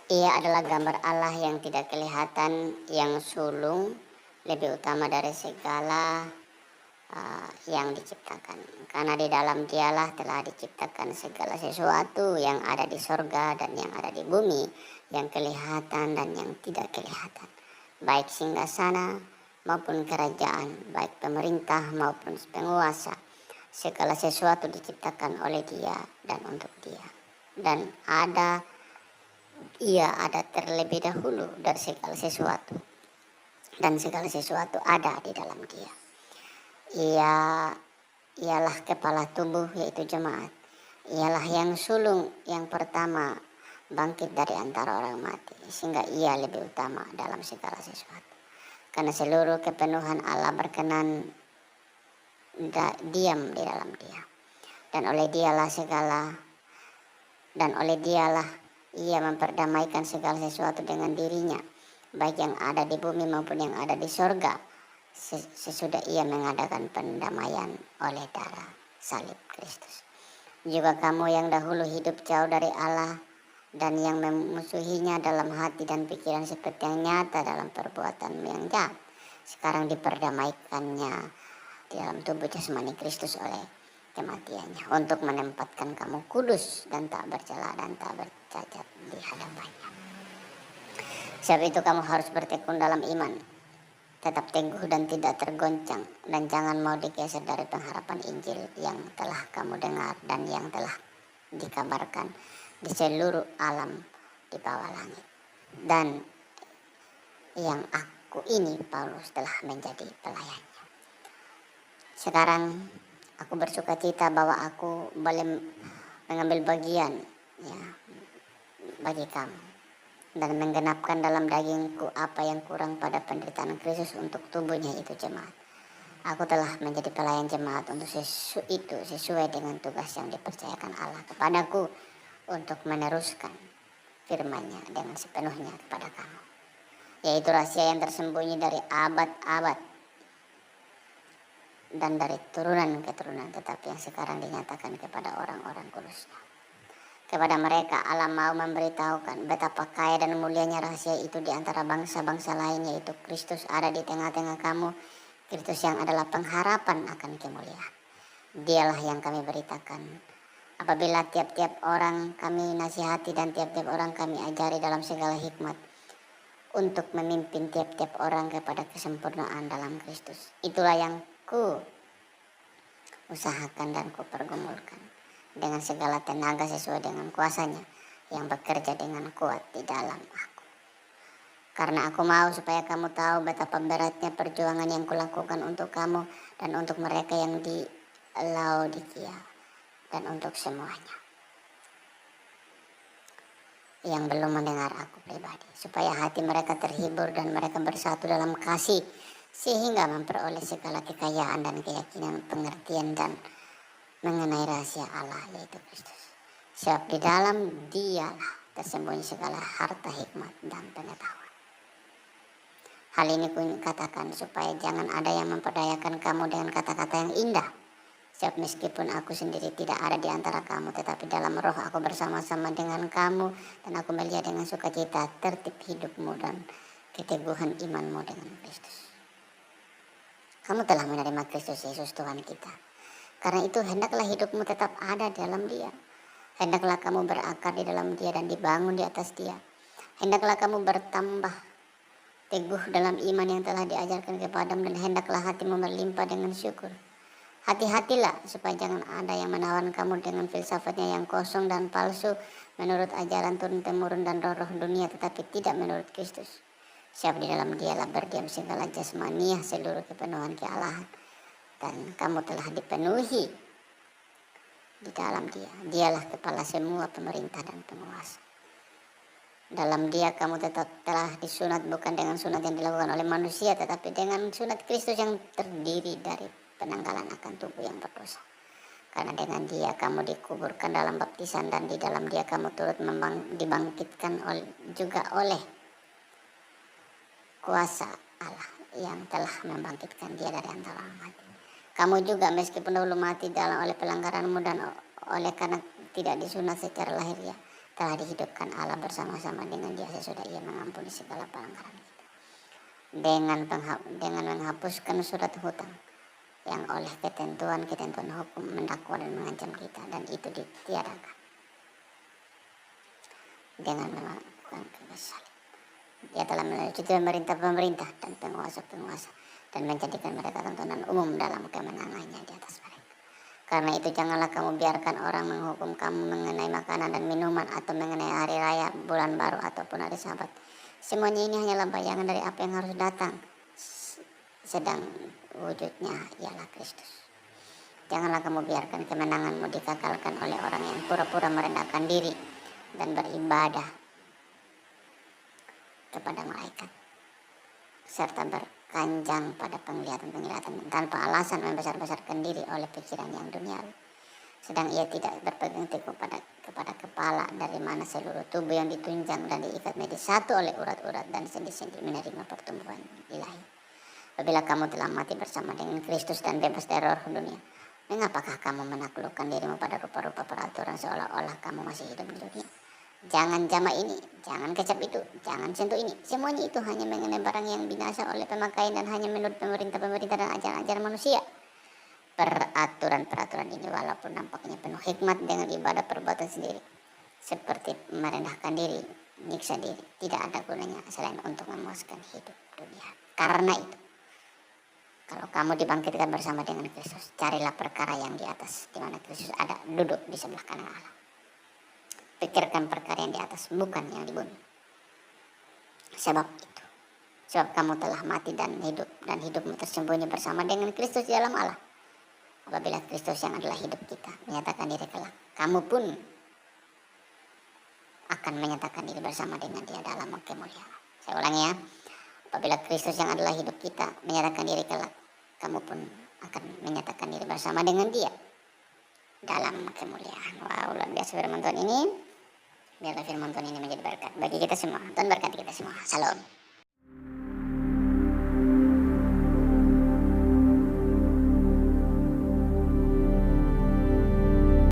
Ia adalah gambar Allah yang tidak kelihatan, yang sulung, lebih utama dari segala yang diciptakan. Karena di dalam Dialah telah diciptakan segala sesuatu yang ada di sorga dan yang ada di bumi, yang kelihatan dan yang tidak kelihatan, baik singgasana maupun kerajaan, baik pemerintah maupun penguasa. Segala sesuatu diciptakan oleh Dia dan untuk Dia, dan Ia ada terlebih dahulu dari segala sesuatu, dan segala sesuatu ada di dalam Dia. Ialah kepala tubuh, yaitu jemaat. Ialah yang sulung yang pertama bangkit dari antara orang mati, sehingga Ia lebih utama dalam segala sesuatu. Karena seluruh kepenuhan Allah berkenan diam di dalam Dia, dan oleh Dialah Ia memperdamaikan segala sesuatu dengan dirinya, baik yang ada di bumi maupun yang ada di sorga, sesudah Ia mengadakan pendamaian oleh darah salib Kristus. Juga kamu yang dahulu hidup jauh dari Allah dan yang memusuhinya dalam hati dan pikiran seperti yang nyata dalam perbuatan yang jahat, sekarang diperdamaikannya di dalam tubuh jasmani Kristus oleh kematiannya, untuk menempatkan kamu kudus dan tak bercela dan tak bercacat di hadapannya. Sebab itu kamu harus bertekun dalam iman, tetap teguh dan tidak tergoncang, dan jangan mau digeser dari pengharapan Injil yang telah kamu dengar dan yang telah dikabarkan di seluruh alam di bawah langit, dan yang aku ini Paulus telah menjadi pelayannya. Sekarang aku bersuka cita bahwa aku boleh mengambil bagian bagi kamu dan menggenapkan dalam dagingku apa yang kurang pada penderitaan Kristus untuk tubuhnya, itu jemaat. Aku telah menjadi pelayan jemaat untuk itu sesuai dengan tugas yang dipercayakan Allah kepadaku untuk meneruskan firman-Nya dengan sepenuhnya kepada kamu, yaitu rahasia yang tersembunyi dari abad-abad dan dari turunan ke turunan, tetapi yang sekarang dinyatakan kepada orang-orang kudus-Nya. Kepada mereka Allah mau memberitahukan betapa kaya dan mulianya rahasia itu di antara bangsa-bangsa lain, yaitu Kristus ada di tengah-tengah kamu, Kristus yang adalah pengharapan akan kemuliaan. Dialah yang kami beritakan apabila tiap-tiap orang kami nasihati dan tiap-tiap orang kami ajari dalam segala hikmat, untuk memimpin tiap-tiap orang kepada kesempurnaan dalam Kristus. Itulah yang ku usahakan dan ku pergumulkan dengan segala tenaga sesuai dengan kuasa-Nya yang bekerja dengan kuat di dalam aku. Karena aku mau supaya kamu tahu betapa beratnya perjuangan yang kulakukan untuk kamu dan untuk mereka yang di Laodikia, dan untuk semuanya yang belum mendengar aku pribadi, supaya hati mereka terhibur dan mereka bersatu dalam kasih, sehingga memperoleh segala kekayaan dan keyakinan, pengertian dan mengenai rahasia Allah, yaitu Kristus. Sebab di dalam Dialah tersembunyi segala harta hikmat dan pengetahuan. Hal ini ku katakan supaya jangan ada yang memperdayakan kamu dengan kata-kata yang indah. Sebab meskipun aku sendiri tidak ada di antara kamu, tetapi dalam roh aku bersama-sama dengan kamu, dan aku melihat dengan sukacita tertib hidupmu dan keteguhan imanmu dengan Kristus. Kamu telah menerima Kristus Yesus Tuhan kita. Karena itu hendaklah hidupmu tetap ada dalam Dia. Hendaklah kamu berakar di dalam Dia dan dibangun di atas Dia. Hendaklah kamu bertambah teguh dalam iman yang telah diajarkan kepadamu, dan hendaklah hatimu berlimpah dengan syukur. Hati-hatilah supaya jangan ada yang menawan kamu dengan filsafatnya yang kosong dan palsu, menurut ajaran turun-temurun dan roh-roh dunia, tetapi tidak menurut Kristus. Sebab di dalam Dialah berdiam segala jasmaniah, seluruh kepenuhan kealahan, dan kamu telah dipenuhi di dalam Dia. Dialah kepala semua pemerintah dan penguasa. Dalam Dia kamu telah disunat, bukan dengan sunat yang dilakukan oleh manusia, tetapi dengan sunat Kristus yang terdiri dari penanggalan akan tubuh yang berdosa. Karena dengan Dia kamu dikuburkan dalam baptisan, dan di dalam Dia kamu turut dibangkitkan juga oleh kuasa Allah yang telah membangkitkan Dia dari antara orang mati. Kamu juga meskipun dahulu mati oleh pelanggaranmu dan oleh karena tidak disunat secara lahiriah, telah dihidupkan Allah bersama-sama dengan Dia sesudah Ia mengampuni segala pelanggaran kita. Dengan menghapuskan surat hutang yang oleh ketentuan-ketentuan hukum mendakwa dan mengancam kita, dan itu ditiadakan dengan melakukan kebesaran. Dia telah melanjuti pemerintah dan penguasa-penguasa dan menjadikan mereka tontonan umum dalam kemenangannya di atas mereka. Karena itu janganlah kamu biarkan orang menghukum kamu mengenai makanan dan minuman, atau mengenai hari raya, bulan baru, ataupun hari Sabat. Semuanya ini hanyalah bayangan dari apa yang harus datang, sedang wujudnya ialah Kristus. Janganlah kamu biarkan kemenanganmu dikakalkan oleh orang yang pura-pura merendahkan diri dan beribadah kepada malaikat, serta berkanjang pada penglihatan-penglihatan tanpa alasan membesar-besarkan diri oleh pikiran yang duniawi. Sedang ia tidak berpegang teguh kepada kepala, dari mana seluruh tubuh yang ditunjang dan diikat menjadi satu oleh urat-urat dan sendi-sendi menerima pertumbuhan ilahi. Apabila kamu telah mati bersama dengan Kristus dan bebas dari roh dunia, mengapakah kamu menaklukkan dirimu pada rupa-rupa peraturan seolah-olah kamu masih hidup di dunia? Jangan jama ini, jangan kecap itu, jangan sentuh ini. Semuanya itu hanya mengenai barang yang binasa oleh pemakaian dan hanya menurut pemerintah-pemerintah dan ajaran-ajaran manusia. Peraturan-peraturan ini walaupun nampaknya penuh hikmat dengan ibadah perbuatan sendiri, seperti merendahkan diri, menyiksa diri, tidak ada gunanya selain untuk memuaskan hidup dunia. Karena itu, kalau kamu dibangkitkan bersama dengan Kristus, carilah perkara yang di atas, di mana Kristus ada duduk di sebelah kanan Allah. Pikirkan perkara yang di atas, bukan yang di bumi. Sebab kamu telah mati dan hidupmu tersembunyi bersama dengan Kristus di dalam Allah. Apabila Kristus yang adalah hidup kita menyatakan diri kelak, kamu pun akan menyatakan diri bersama dengan Dia dalam kemuliaan. Saya ulangi ya. Apabila Kristus yang adalah hidup kita menyatakan diri kelak, kamu pun akan menyatakan diri bersama dengan Dia dalam kemuliaan. Wow, luar biasa firman Tuhan ini. Biarlah firman Tuhan ini menjadi berkat bagi kita semua. Tuhan berkati kita semua. Salam.